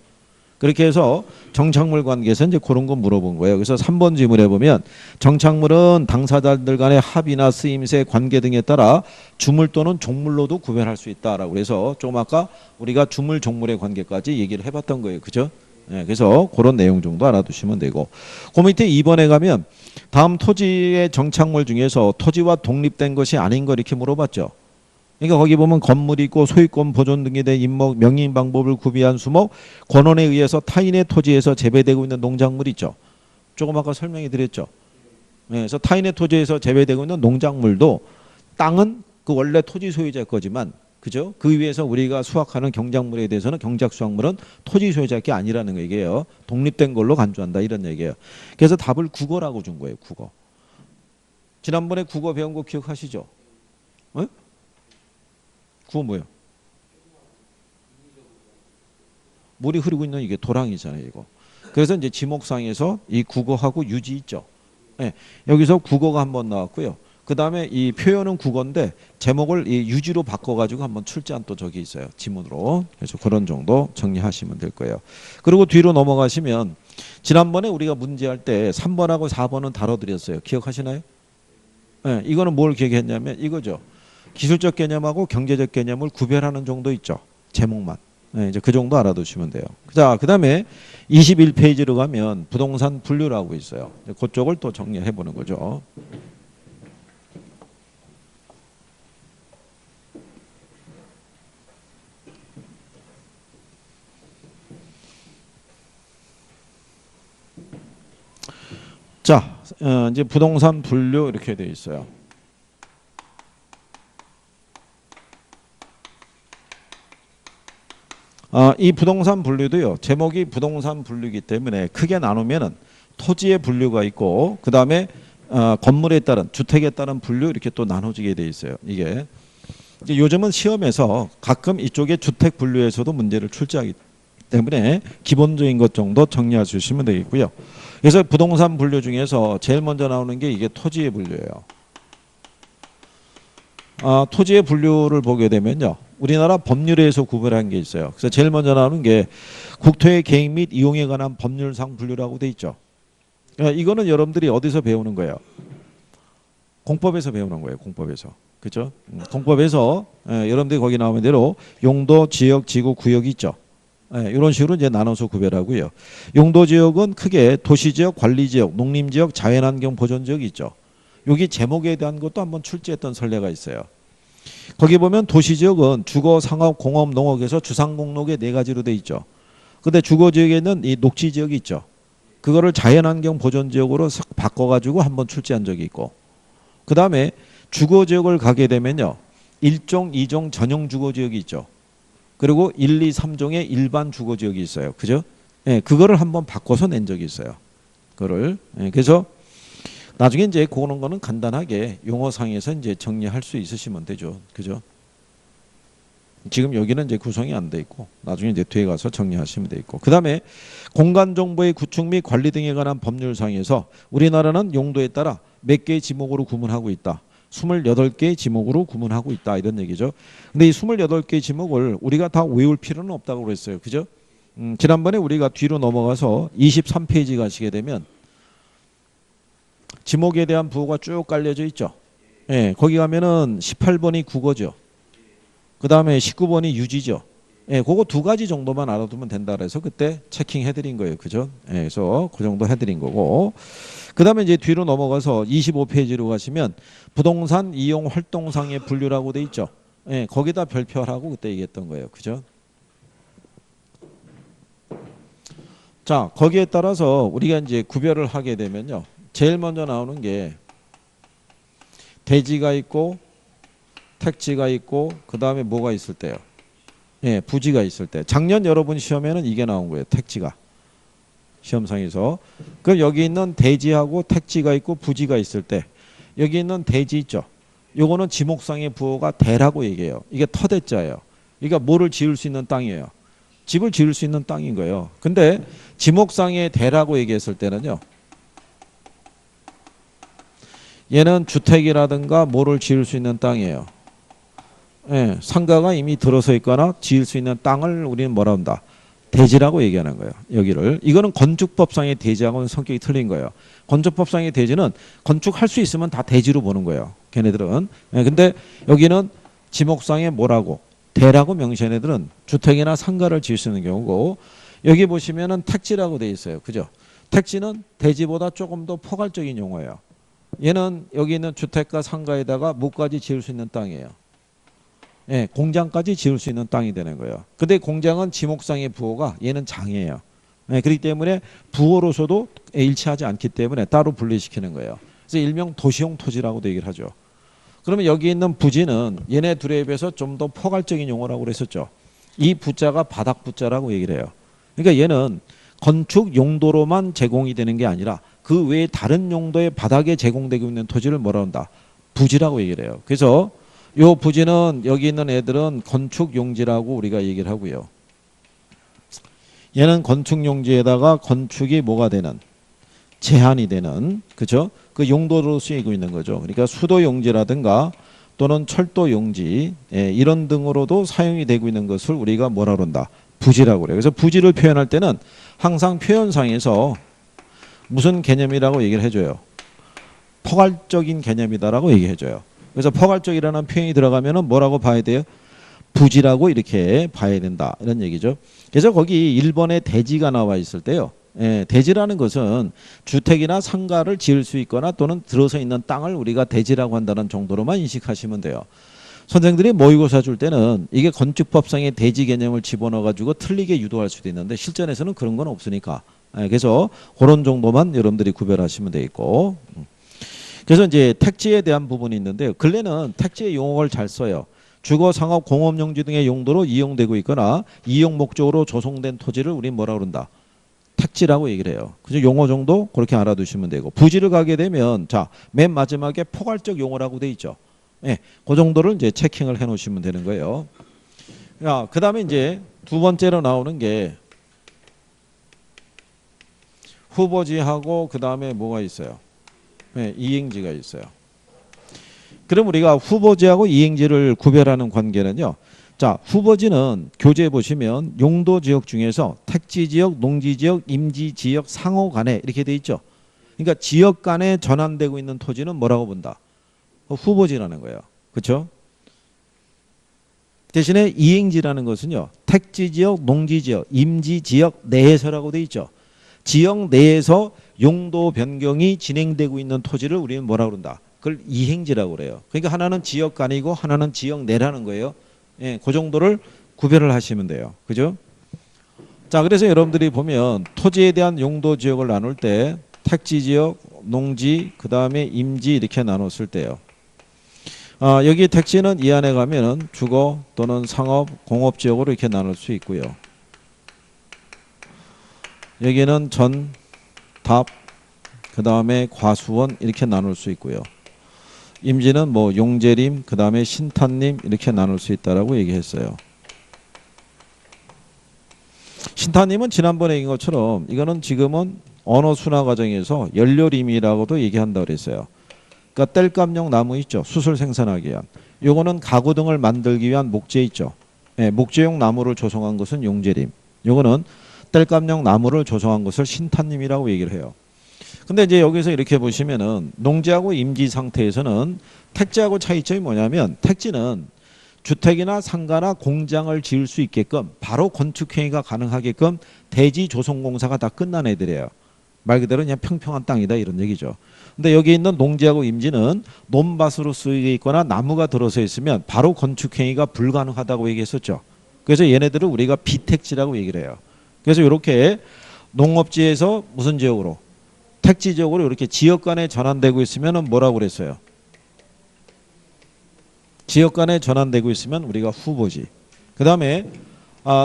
그렇게 해서 정착물 관계에서 이제 그런 거 물어본 거예요. 그래서 3번 질문에 보면 정착물은 당사자들 간의 합의나 쓰임새 관계 등에 따라 주물 또는 종물로도 구별할 수 있다라고 그래서 좀 아까 우리가 주물 종물의 관계까지 얘기를 해봤던 거예요. 그죠? 네, 그래서 그런 내용 정도 알아두시면 되고 그 밑에 2번에 가면 다음 토지의 정착물 중에서 토지와 독립된 것이 아닌 거 이렇게 물어봤죠. 그러니까 거기 보면 건물이 있고 소유권 보존 등에 대해 임목, 명인 방법을 구비한 수목, 권원에 의해서 타인의 토지에서 재배되고 있는 농작물 있죠. 조금 아까 설명해 드렸죠. 네, 그래서 타인의 토지에서 재배되고 있는 농작물도 땅은 그 원래 토지 소유자 거지만 그죠? 그 위에서 우리가 수확하는 경작물에 대해서는 경작 수확물은 토지 소유자 게 아니라는 얘기예요. 독립된 걸로 간주한다 이런 얘기예요. 그래서 답을 국어라고 준 거예요. 국어. 지난번에 국어 배운 거 기억하시죠? 네? 그거 뭐예요? 물이 흐르고 있는 이게 도랑이잖아요, 이거. 그래서 이제 지목상에서 이 국어하고 유지 있죠. 네, 여기서 국어가 한번 나왔고요. 그 다음에 이 표현은 국어인데 제목을 이 유지로 바꿔가지고 한번 출제한 또 저기 있어요. 지문으로. 그래서 그런 정도 정리하시면 될 거예요. 그리고 뒤로 넘어가시면 지난번에 우리가 문제할 때 3번하고 4번은 다뤄드렸어요. 기억하시나요? 네, 이거는 뭘 기억했냐면 이거죠. 기술적 개념하고 경제적 개념을 구별하는 정도 있죠. 제목만. 네, 이제 그 정도 알아두시면 돼요. 자, 그 다음에 21페이지로 가면 부동산 분류라고 있어요. 그쪽을 또 정리해 보는 거죠. 자, 이제 부동산 분류 이렇게 되어 있어요. 이 부동산 분류도요. 제목이 부동산 분류이기 때문에 크게 나누면은 토지의 분류가 있고 그 다음에 건물에 따른 주택에 따른 분류 이렇게 또 나눠지게 돼 있어요. 이게 이제 요즘은 시험에서 가끔 이쪽에 주택 분류에서도 문제를 출제하기 때문에 기본적인 것 정도 정리해 주시면 되겠고요. 그래서 부동산 분류 중에서 제일 먼저 나오는 게 이게 토지의 분류예요. 토지의 분류를 보게 되면요. 우리나라 법률에서 구별한 게 있어요. 그래서 제일 먼저 나오는 게 국토의 계획 및 이용에 관한 법률상 분류라고 돼 있죠. 이거는 여러분들이 어디서 배우는 거예요? 공법에서 배우는 거예요. 공법에서. 그죠? 공법에서 여러분들이 거기 나오는 대로 용도, 지역, 지구, 구역이 있죠. 이런 식으로 이제 나눠서 구별하고요. 용도 지역은 크게 도시지역, 관리지역, 농림지역, 자연환경 보존지역이 있죠. 여기 제목에 대한 것도 한번 출제했던 선례가 있어요. 거기 보면 도시지역은 주거, 상업, 공업, 농업에서 주상공록에 네 가지로 돼 있죠. 근데 주거지역에 있는 이 녹지지역이 있죠. 그거를 자연환경 보존지역으로 싹 바꿔가지고 한번 출제한 적이 있고 그 다음에 주거지역을 가게 되면요. 1종, 2종 전용 주거지역이 있죠. 그리고 1, 2, 3종의 일반 주거지역이 있어요. 그죠? 그거를 한번 바꿔서 낸 적이 있어요. 그거를. 그래서 나중에 이제 그런 거는 간단하게 용어상에서 이제 정리할 수 있으시면 되죠. 그죠? 지금 여기는 이제 구성이 안 돼 있고 나중에 이제 뒤에 가서 정리하시면 돼 있고 그 다음에 공간 정보의 구축 및 관리 등에 관한 법률상에서 우리나라는 용도에 따라 몇 개의 지목으로 구분하고 있다. 28개의 지목으로 구분하고 있다. 이런 얘기죠. 근데 이 28개의 지목을 우리가 다 외울 필요는 없다고 그랬어요. 그죠? 지난번에 우리가 뒤로 넘어가서 23페이지 가시게 되면 지목에 대한 부호가 쭉 깔려져 있죠. 거기 가면은 18번이 국어죠. 그 다음에 19번이 유지죠. 그거 두 가지 정도만 알아두면 된다 그래서 그때 체킹 해드린 거예요. 그죠? 그래서 그 정도 해드린 거고. 그 다음에 이제 뒤로 넘어가서 25페이지로 가시면 부동산 이용 활동상의 분류라고 돼 있죠. 거기다 별표하라고 그때 얘기했던 거예요. 그죠? 자, 거기에 따라서 우리가 이제 구별을 하게 되면요. 제일 먼저 나오는 게 대지가 있고 택지가 있고 그 다음에 뭐가 있을 때요? 부지가 있을 때. 작년 여러분 시험에는 이게 나온 거예요. 택지가. 시험상에서. 그럼 여기 있는 대지하고 택지가 있고 부지가 있을 때 여기 있는 대지 있죠. 요거는 지목상의 부호가 대라고 얘기해요. 이게 터대자예요. 그러니까 뭐를 지을 수 있는 땅이에요. 집을 지을 수 있는 땅인 거예요. 근데 지목상의 대라고 얘기했을 때는요. 얘는 주택이라든가 뭐를 지을 수 있는 땅이에요. 상가가 이미 들어서 있거나 지을 수 있는 땅을 우리는 뭐라 한다? 대지라고 얘기하는 거예요. 여기를. 이거는 건축법상의 대지하고는 성격이 틀린 거예요. 건축법상의 대지는 건축할 수 있으면 다 대지로 보는 거예요. 걔네들은. 근데 여기는 지목상에 뭐라고? 대라고 명시한 애들은 주택이나 상가를 지을 수 있는 경우고 여기 보시면은 택지라고 돼 있어요. 그죠? 택지는 대지보다 조금 더 포괄적인 용어예요. 얘는 여기 있는 주택과 상가에다가 뭐까지 지을 수 있는 땅이에요. 공장까지 지을 수 있는 땅이 되는 거예요. 근데 공장은 지목상의 부호가 얘는 장이에요. 그렇기 때문에 부호로서도 일치하지 않기 때문에 따로 분리시키는 거예요. 그래서 일명 도시용 토지라고도 얘기를 하죠. 그러면 여기 있는 부지는 얘네 둘에 비해서 좀 더 포괄적인 용어라고 그랬었죠. 이 부자가 바닥 부자라고 얘기를 해요. 그러니까 얘는 건축 용도로만 제공이 되는 게 아니라 그 외에 다른 용도의 바닥에 제공되고 있는 토지를 뭐라 한다? 부지라고 얘기를 해요. 그래서 요 부지는 여기 있는 애들은 건축 용지라고 우리가 얘기를 하고요. 얘는 건축 용지에다가 건축이 뭐가 되는? 제한이 되는, 그죠? 그 용도로 쓰이고 있는 거죠. 그러니까 수도 용지라든가 또는 철도 용지 이런 등으로도 사용이 되고 있는 것을 우리가 뭐라 그런다? 부지라고 그래요. 그래서 부지를 표현할 때는 항상 표현상에서 무슨 개념이라고 얘기를 해줘요? 포괄적인 개념이다라고 얘기해줘요. 그래서 포괄적이라는 표현이 들어가면은 뭐라고 봐야 돼요? 부지라고 이렇게 봐야 된다. 이런 얘기죠. 그래서 거기 1번에 대지가 나와 있을 때요. 대지라는 것은 주택이나 상가를 지을 수 있거나 또는 들어서 있는 땅을 우리가 대지라고 한다는 정도로만 인식하시면 돼요. 선생들이 모의고사 줄 때는 이게 건축법상의 대지 개념을 집어넣어가지고 틀리게 유도할 수도 있는데 실전에서는 그런 건 없으니까. 그래서 그런 정도만 여러분들이 구별하시면 되겠고. 그래서 이제 택지에 대한 부분이 있는데요. 근래는 택지의 용어를 잘 써요. 주거, 상업, 공업용지 등의 용도로 이용되고 있거나 이용 목적으로 조성된 토지를 우리 뭐라 그런다? 택지라고 얘기를 해요. 그래서 용어 정도 그렇게 알아두시면 되고. 부지를 가게 되면 자, 맨 마지막에 포괄적 용어라고 돼 있죠. 예, 그 정도를 이제 체킹을 해 놓으시면 되는 거예요. 야, 그다음에 이제 두 번째로 나오는 게 후보지하고 그다음에 뭐가 있어요? 예, 이행지가 있어요. 그럼 우리가 후보지하고 이행지를 구별하는 관계는요. 자, 후보지는 교재에 보시면 용도 지역 중에서 택지 지역, 농지 지역, 임지 지역, 상호 간에 이렇게 돼 있죠. 그러니까 지역 간에 전환되고 있는 토지는 뭐라고 본다? 후보지라는 거예요. 그렇죠? 대신에 이행지라는 것은요. 택지 지역, 농지 지역, 임지 지역 내에서라고 돼 있죠. 지역 내에서 용도 변경이 진행되고 있는 토지를 우리는 뭐라고 그런다? 그걸 이행지라고 그래요. 그러니까 하나는 지역 간이고 하나는 지역 내라는 거예요. 예, 그 정도를 구별을 하시면 돼요. 그죠? 자, 그래서 여러분들이 보면 토지에 대한 용도 지역을 나눌 때 택지 지역, 농지, 그 다음에 임지 이렇게 나눴을 때요. 여기 택지는 이 안에 가면은 주거 또는 상업, 공업 지역으로 이렇게 나눌 수 있고요. 여기는 전, 답, 그 다음에 과수원 이렇게 나눌 수 있고요. 임지는 뭐 용재림, 그 다음에 신탄림 이렇게 나눌 수 있다라고 얘기했어요. 신탄림은 지난번에 얘기한 것처럼 이거는 지금은 언어 순화 과정에서 연료림이라고도 얘기한다고 그랬어요. 그러니까 땔감용 나무 있죠. 수술 생산하기 위한. 요거는 가구 등을 만들기 위한 목재 있죠. 예, 목재용 나무를 조성한 것은 용재림. 요거는 땔감용 나무를 조성한 것을 신탄림이라고 얘기를 해요. 근데 이제 여기서 이렇게 보시면은 농지하고 임지 상태에서는 택지하고 차이점이 뭐냐면 택지는 주택이나 상가나 공장을 지을 수 있게끔 바로 건축행위가 가능하게끔 대지 조성공사가 다 끝난 애들이에요. 말 그대로 그냥 평평한 땅이다 이런 얘기죠. 근데 여기 있는 농지하고 임지는 논밭으로 쓰이게 있거나 나무가 들어서 있으면 바로 건축행위가 불가능하다고 얘기했었죠. 그래서 얘네들을 우리가 비택지라고 얘기를 해요. 그래서 이렇게 농업지에서 무슨 지역으로? 택지 지역으로 이렇게 지역 간에 전환되고 있으면 뭐라고 그랬어요? 지역 간에 전환되고 있으면 우리가 후보지. 그 다음에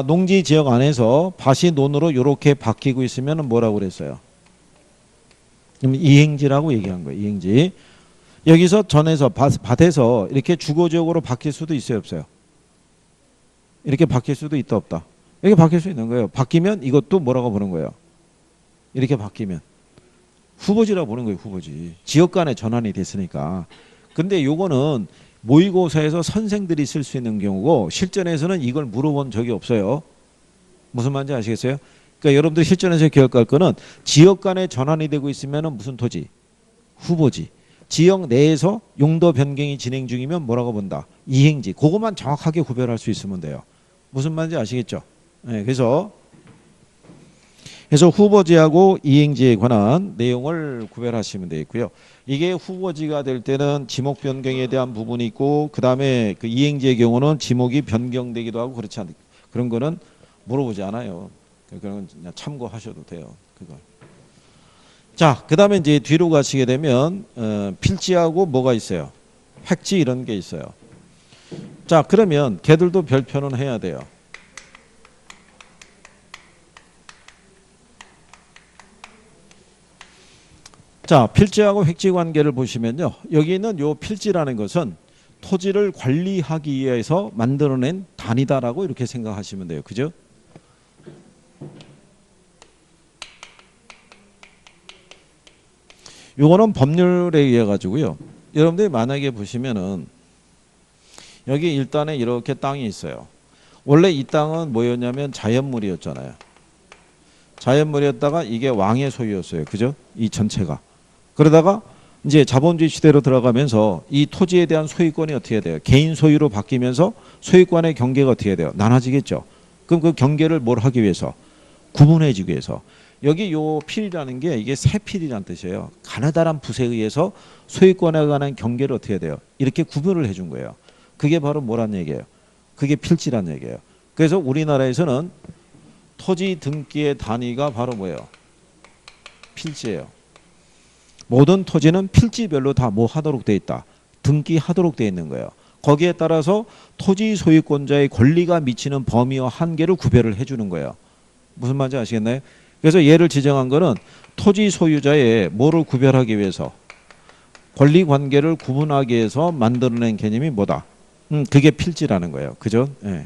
농지 지역 안에서 밭이 논으로 이렇게 바뀌고 있으면 뭐라고 그랬어요? 이행지라고 얘기한 거예요. 이행지. 여기서 전에서 밭에서 이렇게 주거 지역으로 바뀔 수도 있어요, 없어요? 이렇게 바뀔 수도 있다, 없다? 이렇게 바뀔 수 있는 거예요. 바뀌면 이것도 뭐라고 보는 거예요? 이렇게 바뀌면 후보지라고 보는 거예요. 후보지. 지역 간에 전환이 됐으니까. 근데 요거는 모의고사에서 선생들이 쓸 수 있는 경우고 실전에서는 이걸 물어본 적이 없어요. 무슨 말인지 아시겠어요? 그러니까 여러분들 실전에서 기억할 거는 지역 간에 전환이 되고 있으면 무슨 토지? 후보지. 지역 내에서 용도 변경이 진행 중이면 뭐라고 본다? 이행지. 그것만 정확하게 구별할 수 있으면 돼요. 무슨 말인지 아시겠죠? 네, 그래서 후보지하고 이행지에 관한 내용을 구별하시면 되겠고요. 이게 후보지가 될 때는 지목 변경에 대한 부분이 있고 그 다음에 그 이행지의 경우는 지목이 변경되기도 하고 그렇지 않 그런 거는 물어보지 않아요. 그건 그냥 참고하셔도 돼요. 그걸. 자, 그 다음에 이제 뒤로 가시게 되면 필지하고 뭐가 있어요? 획지 이런 게 있어요. 자, 그러면 걔들도 별표는 해야 돼요. 자, 필지하고 획지 관계를 보시면요. 여기 있는 요 필지라는 것은 토지를 관리하기 위해서 만들어낸 단위다라고 이렇게 생각하시면 돼요. 그죠? 요거는 법률에 의해 가지고요. 여러분들이 만약에 보시면은 여기 일단에 이렇게 땅이 있어요. 원래 이 땅은 뭐였냐면 자연물이었잖아요. 자연물이었다가 이게 왕의 소유였어요. 그죠? 이 전체가. 그러다가 이제 자본주의 시대로 들어가면서 이 토지에 대한 소유권이 어떻게 돼요? 개인 소유로 바뀌면서 소유권의 경계가 어떻게 돼요? 나눠지겠죠. 그럼 그 경계를 뭘 하기 위해서? 구분해주기 위해서. 여기 요 필이라는 게 이게 세필이라는 뜻이에요. 가느다란 붓에 의해서 소유권에 관한 경계를 어떻게 돼요? 이렇게 구분을 해준 거예요. 그게 바로 뭐란 얘기예요? 그게 필지란 얘기예요. 그래서 우리나라에서는 토지 등기의 단위가 바로 뭐예요? 필지예요. 모든 토지는 필지별로 다 뭐 하도록 돼 있다. 등기하도록 돼 있는 거예요. 거기에 따라서 토지 소유권자의 권리가 미치는 범위와 한계를 구별을 해주는 거예요. 무슨 말인지 아시겠나요? 그래서 얘를 지정한 거는 토지 소유자의 뭐를 구별하기 위해서, 권리 관계를 구분하기 위해서 만들어낸 개념이 뭐다? 그게 필지라는 거예요. 그죠? 예.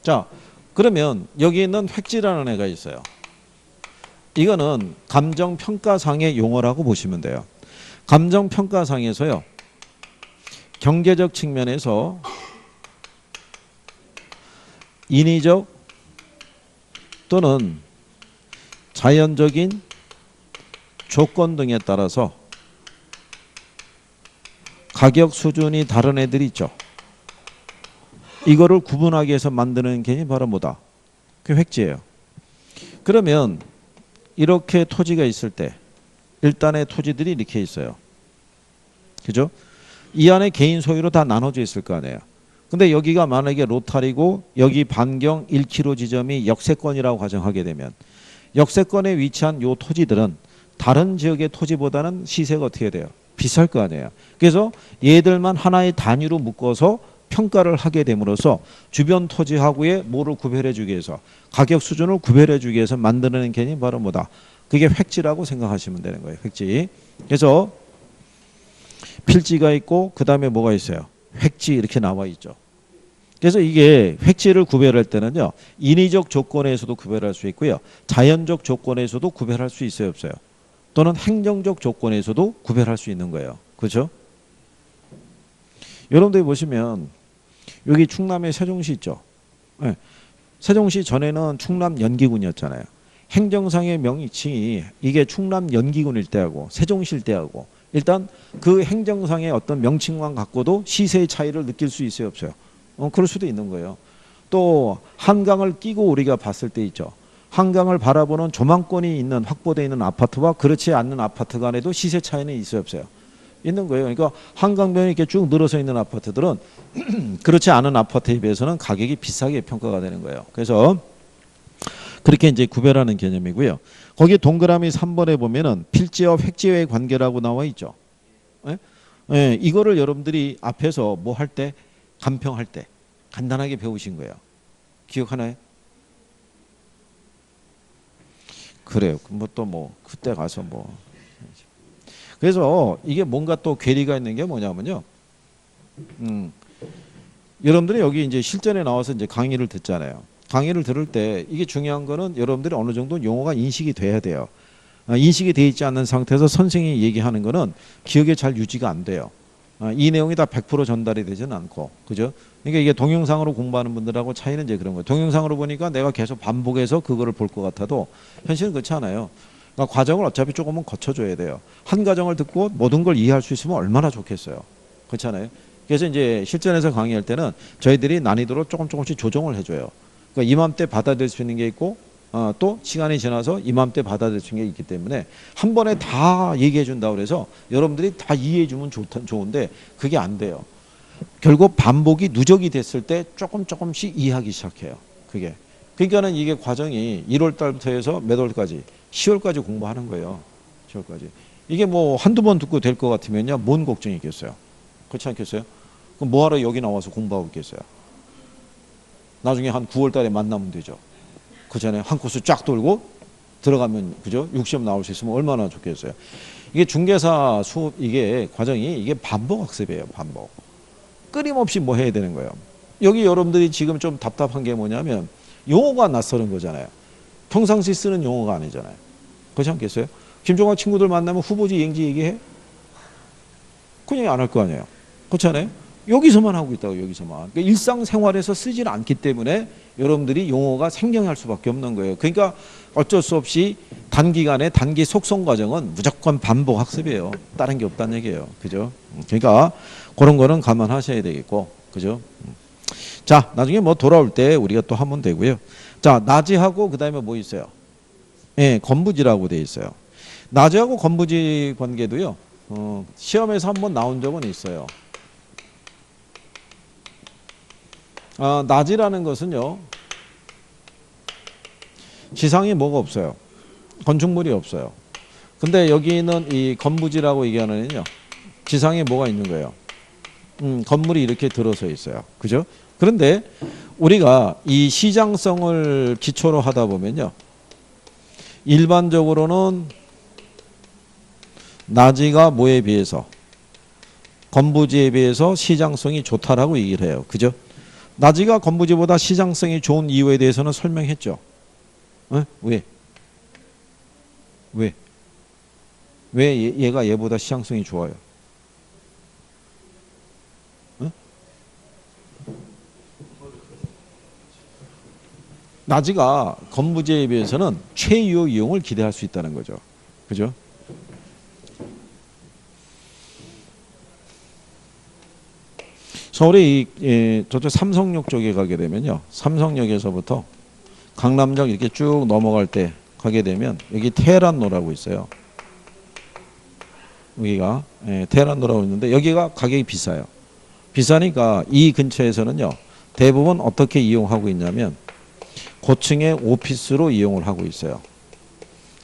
자, 그러면 여기 있는 획지라는 애가 있어요. 이거는 감정평가상의 용어라고 보시면 돼요. 감정평가상에서요, 경제적 측면에서 인위적 또는 자연적인 조건 등에 따라서 가격 수준이 다른 애들이 있죠. 이거를 구분하기 위해서 만드는 개념이 바로 뭐다? 그 획지예요. 그러면 이렇게 토지가 있을 때 일단의 토지들이 이렇게 있어요. 그죠? 이 안에 개인 소유로 다 나눠져 있을 거 아니에요. 근데 여기가 만약에 로타리고 여기 반경 1km 지점이 역세권이라고 가정하게 되면 역세권에 위치한 요 토지들은 다른 지역의 토지보다는 시세가 어떻게 돼요? 비쌀 거 아니에요. 그래서 얘들만 하나의 단위로 묶어서 평가를 하게 됨으로써 주변 토지하고의 뭐를 구별해 주기 위해서, 가격 수준을 구별해 주기 위해서 만드는 개념이 바로 뭐다? 그게 획지라고 생각하시면 되는 거예요. 획지. 그래서 필지가 있고 그 다음에 뭐가 있어요? 획지 이렇게 나와 있죠. 그래서 이게 획지를 구별할 때는요, 인위적 조건에서도 구별할 수 있고요, 자연적 조건에서도 구별할 수 있어요, 없어요? 또는 행정적 조건에서도 구별할 수 있는 거예요. 그렇죠? 여러분들이 보시면 여기 충남의 세종시 있죠. 네. 세종시 전에는 충남 연기군이었잖아요. 행정상의 명칭이 이게 충남 연기군 일대하고 세종시 일대하고 일단 그 행정상의 어떤 명칭만 갖고도 시세의 차이를 느낄 수 있어요, 없어요? 그럴 수도 있는 거예요. 또 한강을 끼고 우리가 봤을 때 있죠. 한강을 바라보는 조망권이 있는 확보되어 있는 아파트와 그렇지 않는 아파트 간에도 시세 차이는 있어요, 없어요? 있는 거예요. 그러니까 한강변이 이렇게 쭉 늘어서 있는 아파트들은 그렇지 않은 아파트에 비해서는 가격이 비싸게 평가가 되는 거예요. 그래서 그렇게 이제 구별하는 개념이고요. 거기 동그라미 3번에 보면은 필지와 획지의 관계라고 나와 있죠. 예? 예, 이거를 여러분들이 앞에서 뭐 할 때, 간평할 때 간단하게 배우신 거예요. 기억하나요? 그래요. 뭐 또 뭐 그때 가서 뭐. 그래서 이게 뭔가 또 괴리가 있는 게 뭐냐면요. 여러분들이 여기 이제 실전에 나와서 이제 강의를 듣잖아요. 강의를 들을 때 이게 중요한 거는 여러분들이 어느 정도 용어가 인식이 돼야 돼요. 인식이 돼 있지 않는 상태에서 선생님이 얘기하는 거는 기억에 잘 유지가 안 돼요. 이 내용이 다 100% 전달이 되지는 않고, 그죠? 그러니까 이게 동영상으로 공부하는 분들하고 차이는 이제 그런 거예요. 동영상으로 보니까 내가 계속 반복해서 그거를 볼 것 같아도 현실은 그렇지 않아요. 그러니까 과정을 어차피 조금은 거쳐줘야 돼요. 한 과정을 듣고 모든 걸 이해할 수 있으면 얼마나 좋겠어요. 그렇잖아요. 그래서 이제 실전에서 강의할 때는 저희들이 난이도를 조금씩 조정을 해줘요. 그러니까 이맘때 받아들일 수 있는 게 있고 또 시간이 지나서 이맘때 받아들일 수 있는 게 있기 때문에 한 번에 다 얘기해 준다고 그래서 여러분들이 다 이해해 주면 좋은데 그게 안 돼요. 결국 반복이 누적이 됐을 때 조금씩 이해하기 시작해요. 그게. 그러니까는 이게 과정이 1월 달부터 해서 몇 월까지? 10월까지 공부하는 거예요. 10월까지. 이게 뭐 한두 번 듣고 될 것 같으면요. 뭔 걱정이 있겠어요? 그렇지 않겠어요? 그럼 뭐하러 여기 나와서 공부하고 있겠어요? 나중에 한 9월 달에 만나면 되죠. 그 전에 한 코스 쫙 돌고 들어가면, 그죠? 6시험 나올 수 있으면 얼마나 좋겠어요. 이게 중개사 수업, 이게 과정이 이게 반복 학습이에요. 반복. 끊임없이 뭐 해야 되는 거예요. 여기 여러분들이 지금 좀 답답한 게 뭐냐면 용어가 낯설은 거잖아요. 평상시 쓰는 용어가 아니잖아요. 그렇지 않겠어요? 김종학 친구들 만나면 후보지 얘기 얘기해? 그냥 안 할 거 아니에요. 그렇지 않아요? 여기서만 하고 있다고, 여기서만. 그러니까 일상생활에서 쓰지는 않기 때문에 여러분들이 용어가 생경할 수밖에 없는 거예요. 그러니까 어쩔 수 없이 단기간에 단기 속성 과정은 무조건 반복 학습이에요. 다른 게 없다는 얘기예요. 그죠? 그러니까 그런 거는 감안하셔야 되겠고, 그죠? 자, 나중에 뭐 돌아올 때 우리가 또 하면 되고요. 자, 나지하고 그 다음에 뭐 있어요? 예, 건부지라고 돼 있어요. 나지하고 건부지 관계도요. 시험에서 한번 나온 적은 있어요. 낮이라는 것은요. 지상에 뭐가 없어요. 건축물이 없어요. 근데 여기는 이 건부지라고 얘기하는요. 지상에 뭐가 있는 거예요. 건물이 이렇게 들어서 있어요. 그죠? 그런데 우리가 이 시장성을 기초로 하다 보면요. 일반적으로는 낮이가 뭐에 비해서 건부지에 비해서 시장성이 좋다라고 얘기를 해요. 그죠? 낮이가 건부지보다 시장성이 좋은 이유에 대해서는 설명했죠. 어? 왜? 왜 얘가 얘보다 시장성이 좋아요? 어? 낮이가 건부지에 비해서는 최유 이용을 기대할 수 있다는 거죠. 그죠? 서울의 저쪽 삼성역 쪽에 가게 되면요. 삼성역에서부터 강남역 이렇게 쭉 넘어갈 때 가게 되면 여기 테헤란로라고 있어요. 여기가 테헤란로라고 있는데 여기가 가격이 비싸요. 비싸니까 이 근처에서는요. 대부분 어떻게 이용하고 있냐면 고층의 오피스로 이용을 하고 있어요.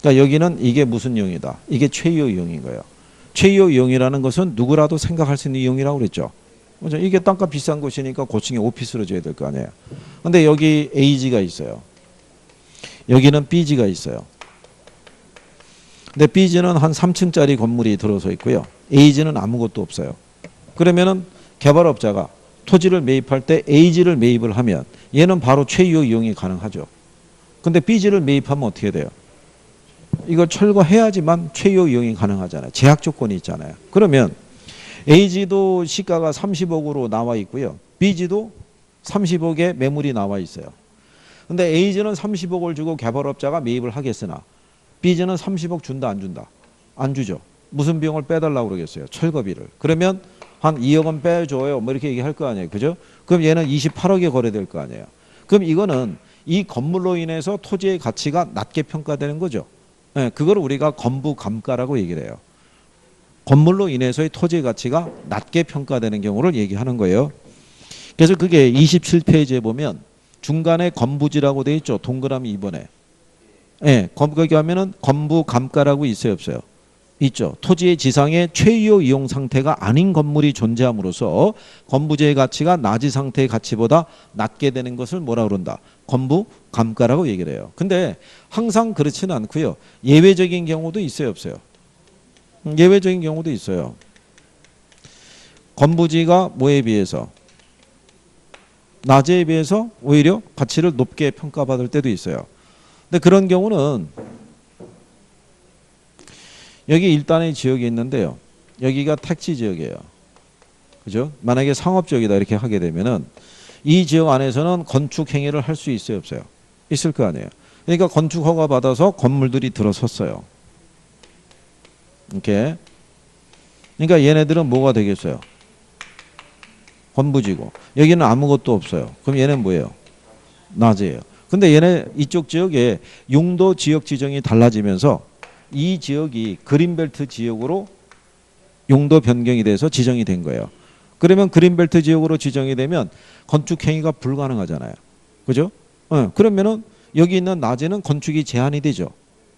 그러니까 여기는 이게 무슨 이용이다. 이게 최유 이용인 거예요. 최유 이용이라는 것은 누구라도 생각할 수 있는 이용이라고 그랬죠. 그렇죠? 이게 땅값 비싼 곳이니까 고층에 오피스로 줘야 될 거 아니에요. 근데 여기 A지가 있어요. 여기는 B지가 있어요. 근데 B지는 한 3층짜리 건물이 들어서 있고요. A지는 아무것도 없어요. 그러면은 개발업자가 토지를 매입할 때 A지를 매입을 하면 얘는 바로 최유 이용이 가능하죠. 근데 B지를 매입하면 어떻게 돼요? 이걸 철거해야지만 최유 이용이 가능하잖아요. 제약 조건이 있잖아요. 그러면 A지도 시가가 30억으로 나와 있고요. B지도 30억에 매물이 나와 있어요. 근데 A지는 30억을 주고 개발업자가 매입을 하겠으나 B지는 30억 준다 안 준다? 안 주죠. 무슨 비용을 빼달라고 그러겠어요? 철거비를. 그러면 한 2억은 빼줘요. 뭐 이렇게 얘기할 거 아니에요. 그죠? 그럼 얘는 28억에 거래될 거 아니에요. 그럼 이거는 이 건물로 인해서 토지의 가치가 낮게 평가되는 거죠. 네, 그걸 우리가 건부감가라고 얘기를 해요. 건물로 인해서의 토지의 가치가 낮게 평가되는 경우를 얘기하는 거예요. 그래서 그게 27페이지에 보면 중간에 건부지라고 돼 있죠. 동그라미 2번에. 예, 거기 하면은 건부감가라고 있어요, 없어요? 있죠. 토지의 지상에 최유 이용 상태가 아닌 건물이 존재함으로써 건부지의 가치가 낮은 상태의 가치보다 낮게 되는 것을 뭐라 그런다? 건부감가라고 얘기를 해요. 근데 항상 그렇지는 않고요. 예외적인 경우도 있어요, 없어요? 예외적인 경우도 있어요. 건부지가 뭐에 비해서? 낮에 비해서 오히려 가치를 높게 평가받을 때도 있어요. 근데 그런 경우는 여기 일단의 지역이 있는데요. 여기가 택지 지역이에요. 그죠? 만약에 상업지역이다 이렇게 하게 되면은 이 지역 안에서는 건축 행위를 할 수 있어요, 없어요? 있을 거 아니에요. 그러니까 건축 허가 받아서 건물들이 들어섰어요. 이렇게. 그러니까 얘네들은 뭐가 되겠어요? 건부지고. 여기는 아무것도 없어요. 그럼 얘는 뭐예요? 낮이에요. 근데 얘네 이쪽 지역에 용도 지역 지정이 달라지면서 이 지역이 그린벨트 지역으로 용도 변경이 돼서 지정이 된 거예요. 그러면 그린벨트 지역으로 지정이 되면 건축 행위가 불가능하잖아요. 그죠? 그러면은 여기 있는 낮에는 건축이 제한이 되죠.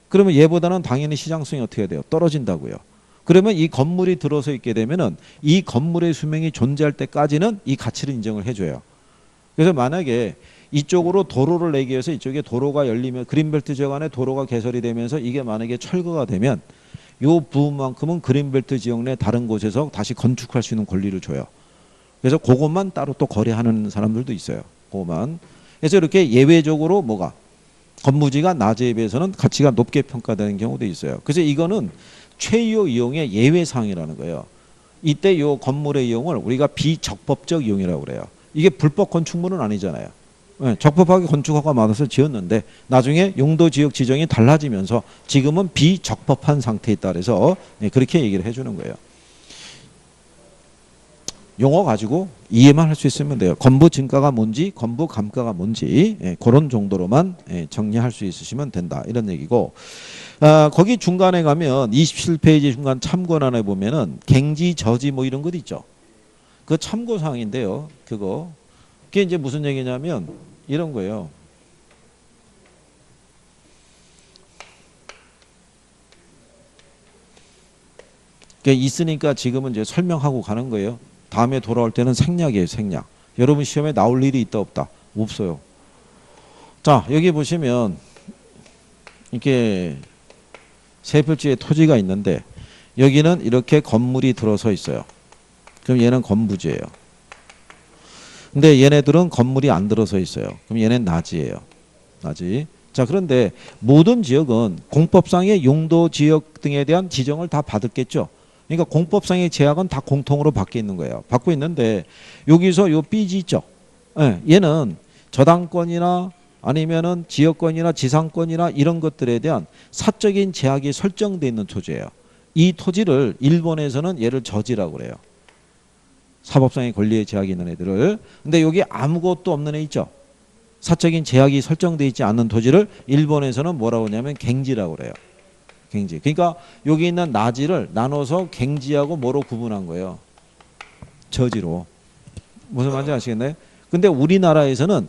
그러면 얘보다는 당연히 시장성이 어떻게 돼요? 떨어진다고요. 그러면 이 건물이 들어서 있게 되면은 이 건물의 수명이 존재할 때까지는 이 가치를 인정을 해줘요. 그래서 만약에 이쪽으로 도로를 내기 위해서 이쪽에 도로가 열리면 그린벨트 지역 안에 도로가 개설이 되면서 이게 만약에 철거가 되면 요 부분만큼은 그린벨트 지역 내 다른 곳에서 다시 건축할 수 있는 권리를 줘요. 그래서 그것만 따로 또 거래하는 사람들도 있어요. 그것만. 그래서 이렇게 예외적으로 뭐가 건부지가 낮에 비해서는 가치가 높게 평가되는 경우도 있어요. 그래서 이거는 최유 이용의 예외사항이라는 거예요. 이때 이 건물의 이용을 우리가 비적법적 이용이라고 그래요. 이게 불법 건축물은 아니잖아요. 적법하게 건축허가 받아서 지었는데 나중에 용도지역 지정이 달라지면서 지금은 비적법한 상태에 따라서 그렇게 얘기를 해주는 거예요. 용어 가지고 이해만 할 수 있으면 돼요. 건부증가가 뭔지 건부감가가 뭔지 그런 정도로만 정리할 수 있으시면 된다. 이런 얘기고 거기 중간에 가면 27페이지 중간 참고란에 보면은 갱지 저지 뭐 이런 것 있죠. 그 참고사항인데요. 그거 그게 이제 무슨 얘기냐면 이런 거예요. 그게 있으니까 지금은 이제 설명하고 가는 거예요. 다음에 돌아올 때는 생략이에요, 생략. 여러분 시험에 나올 일이 있다 없다? 없어요. 자, 여기 보시면 이렇게 세 필지에 토지가 있는데 여기는 이렇게 건물이 들어서 있어요. 그럼 얘는 건부지예요. 근데 얘네들은 건물이 안 들어서 있어요. 그럼 얘는 낮이에요. 낮이. 자, 그런데 모든 지역은 공법상의 용도 지역 등에 대한 지정을 다 받았겠죠. 그러니까 공법상의 제약은 다 공통으로 받고 있는 거예요. 받고 있는데 여기서 요 B지 있죠. 예, 얘는 저당권이나 아니면은 지역권이나 지상권이나 이런 것들에 대한 사적인 제약이 설정되어 있는 토지예요. 이 토지를 일본에서는 얘를 저지라고 그래요. 사법상의 권리의 제약이 있는 애들을. 근데 여기 아무것도 없는 애 있죠. 사적인 제약이 설정되어 있지 않는 토지를 일본에서는 뭐라고 하냐면 갱지라고 그래요. 갱지. 그러니까 여기 있는 나지를 나눠서 갱지하고 뭐로 구분한 거예요. 저지로. 무슨 말인지 아시겠나요? 근데 우리나라에서는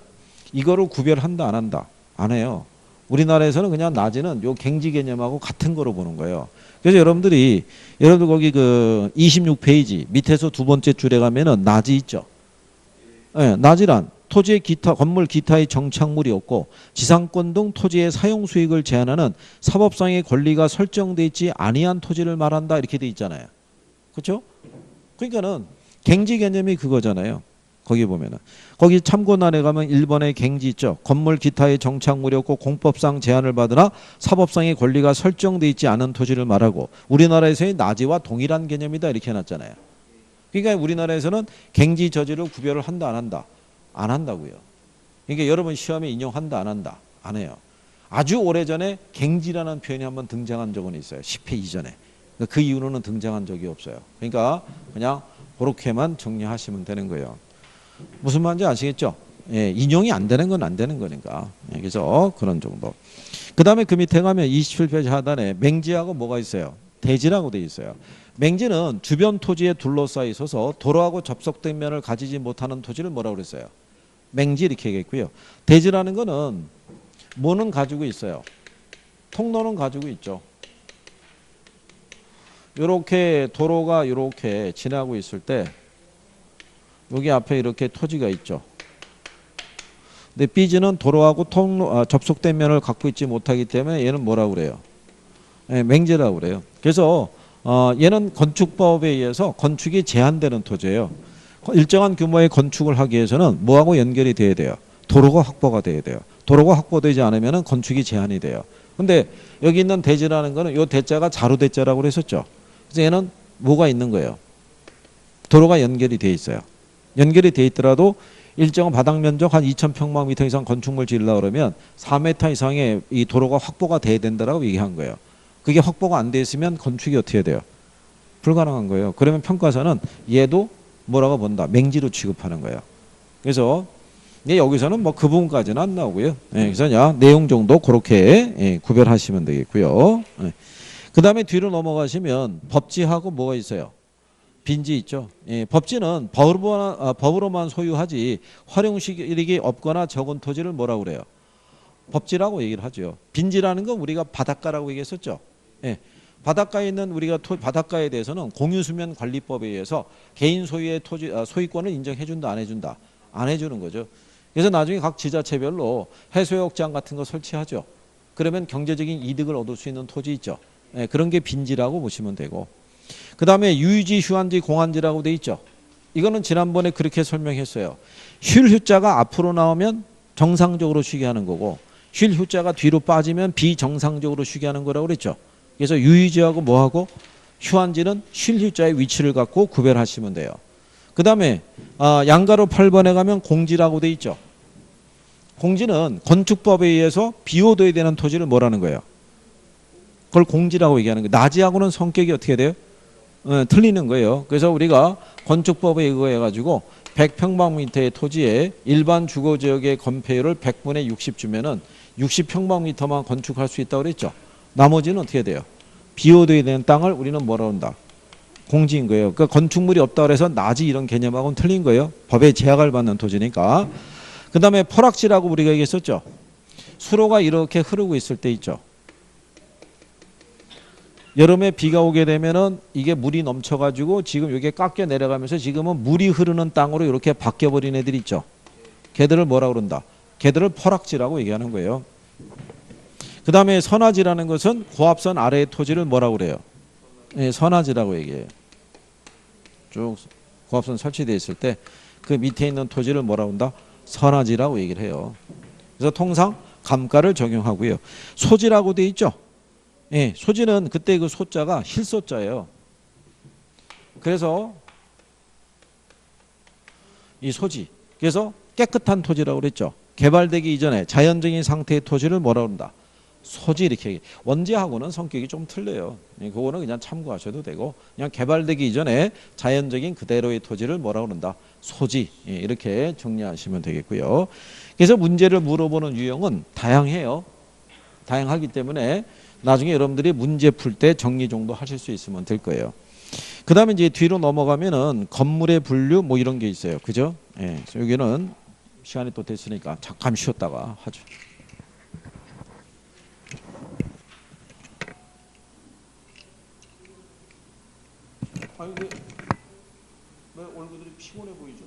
이거를 구별한다 안 한다? 안 해요. 우리나라에서는 그냥 나지는 요 갱지 개념하고 같은 거로 보는 거예요. 그래서 여러분들 거기 그 26페이지 밑에서 두 번째 줄에 가면은 나지 있죠. 네, 나지란 토지의 기타 건물 기타의 정착물이 없고 지상권 등 토지의 사용 수익을 제한하는 사법상의 권리가 설정돼 있지 아니한 토지를 말한다 이렇게 돼 있잖아요. 그렇죠? 그러니까는 갱지 개념이 그거잖아요. 거기 보면은 거기 참고란에 가면 1번에 갱지 있죠. 건물 기타의 정착물이 없고 공법상 제한을 받으나 사법상의 권리가 설정돼 있지 않은 토지를 말하고 우리나라에서의 나지와 동일한 개념이다 이렇게 해놨잖아요. 그러니까 우리나라에서는 갱지 저지를 구별을 한다 안 한다? 안 한다고요. 그러니까 여러분 시험에 인용한다 안 한다? 안 해요. 아주 오래전에 갱지라는 표현이 한번 등장한 적은 있어요. 10회 이전에. 그 이후로는 등장한 적이 없어요. 그러니까 그냥 그렇게만 정리하시면 되는 거예요. 무슨 말인지 아시겠죠? 예, 인용이 안 되는 건 안 되는 거니까. 예, 그래서 그런 정도. 그 다음에 그 밑에 가면 27페이지 하단에 맹지하고 뭐가 있어요? 대지라고 돼 있어요. 맹지는 주변 토지에 둘러싸여 있어서 도로하고 접속된 면을 가지지 못하는 토지를 뭐라고 그랬어요? 맹지 이렇게 얘기했고요. 대지라는 거는 뭐는 가지고 있어요? 통로는 가지고 있죠. 이렇게 도로가 이렇게 지나고 있을 때 여기 앞에 이렇게 토지가 있죠. 근데 B지는 도로하고 접속된 면을 갖고 있지 못하기 때문에 얘는 뭐라고 그래요? 네, 맹지라고 그래요. 그래서 얘는 건축법에 의해서 건축이 제한되는 토지예요. 일정한 규모의 건축을 하기 위해서는 뭐하고 연결이 돼야 돼요? 도로가 확보가 돼야 돼요. 도로가 확보되지 않으면 건축이 제한이 돼요. 근데 여기 있는 대지라는 거는 요 대자가 자루대자라고 그랬었죠. 그래서 얘는 뭐가 있는 거예요? 도로가 연결이 돼 있어요. 연결이 돼 있더라도 일정한 바닥 면적 한 2,000평방미터 이상 건축물 지으려고 그러면 4m 이상의 이 도로가 확보가 돼야 된다라고 얘기한 거예요. 그게 확보가 안 돼 있으면 건축이 어떻게 돼요? 불가능한 거예요. 그러면 평가사는 얘도 뭐라고 본다? 맹지로 취급하는 거예요. 그래서 여기서는 뭐 그 부분까지는 안 나오고요. 예, 그래서 그냥 내용 정도 그렇게 구별하시면 되겠고요. 예. 그 다음에 뒤로 넘어가시면 법지하고 뭐가 있어요? 빈지 있죠. 예, 법지는 법으로만 소유하지 활용식이 없거나 적은 토지를 뭐라고 그래요? 법지라고 얘기를 하죠. 빈지라는 건 우리가 바닷가라고 얘기했었죠. 예, 바닷가에 있는 우리가 바닷가에 대해서는 공유수면관리법에 의해서 개인 소유의 토지 소유권을 인정해준다 안 해준다? 안 해주는 거죠. 그래서 나중에 각 지자체별로 해수욕장 같은 거 설치하죠. 그러면 경제적인 이득을 얻을 수 있는 토지 있죠. 예, 그런 게 빈지라고 보시면 되고, 그 다음에 유지, 휴안지, 공안지라고 돼 있죠. 이거는 지난번에 그렇게 설명했어요. 쉴 휴자가 앞으로 나오면 정상적으로 쉬게 하는 거고 쉴 휴자가 뒤로 빠지면 비정상적으로 쉬게 하는 거라고 그랬죠. 그래서 유의지하고 뭐하고 휴안지는 쉴 휴자의 위치를 갖고 구별하시면 돼요. 그 다음에 양가로 8번에 가면 공지라고 돼 있죠. 공지는 건축법에 의해서 비워둬야 되는 토지를 뭐라는 거예요? 그걸 공지라고 얘기하는 거예요. 나지하고는 성격이 어떻게 돼요? 틀리는 거예요. 그래서 우리가 건축법에 의거해가지고 100평방미터의 토지에 일반 주거지역의 건폐율을 100분의 60 주면은 60평방미터만 건축할 수 있다고 그랬죠. 나머지는 어떻게 돼요? 비워둬야 되는 땅을 우리는 뭐라 한다? 공지인 거예요. 그러니까 건축물이 없다 그래서 나지 이런 개념하고는 틀린 거예요. 법에 제약을 받는 토지니까. 그 다음에 포락지라고 우리가 얘기했었죠. 수로가 이렇게 흐르고 있을 때 있죠. 여름에 비가 오게 되면은 이게 물이 넘쳐가지고 지금 이게 깎여 내려가면서 지금은 물이 흐르는 땅으로 이렇게 바뀌어버린 애들 있죠. 걔들을 뭐라 그런다? 걔들을 포락지라고 얘기하는 거예요. 그 다음에 선화지라는 것은 고압선 아래의 토지를 뭐라 그래요? 예, 선화지라고 얘기해요. 쭉 고압선 설치되어 있을 때 그 밑에 있는 토지를 뭐라 한다? 선화지라고 얘기를 해요. 그래서 통상 감가를 적용하고요. 소지라고 돼 있죠. 예, 소지는 그때 그 소자가 힐소자예요. 그래서 이 소지. 그래서 깨끗한 토지라고 그랬죠. 개발되기 이전에 자연적인 상태의 토지를 뭐라 그런다? 소지 이렇게 얘기해. 원지하고는 성격이 좀 틀려요. 그거는 그냥 참고하셔도 되고 그냥 개발되기 이전에 자연적인 그대로의 토지를 뭐라 그런다? 소지. 이렇게 정리하시면 되겠고요. 그래서 문제를 물어보는 유형은 다양해요. 다양하기 때문에 나중에 여러분들이 문제 풀 때 정리 정도 하실 수 있으면 될 거예요. 그 다음에 이제 뒤로 넘어가면은 건물의 분류 뭐 이런 게 있어요. 그죠? 예. 여기는 시간이 또 됐으니까 잠깐 쉬었다가 하죠. 아니 왜 얼굴들이 피곤해 보이죠?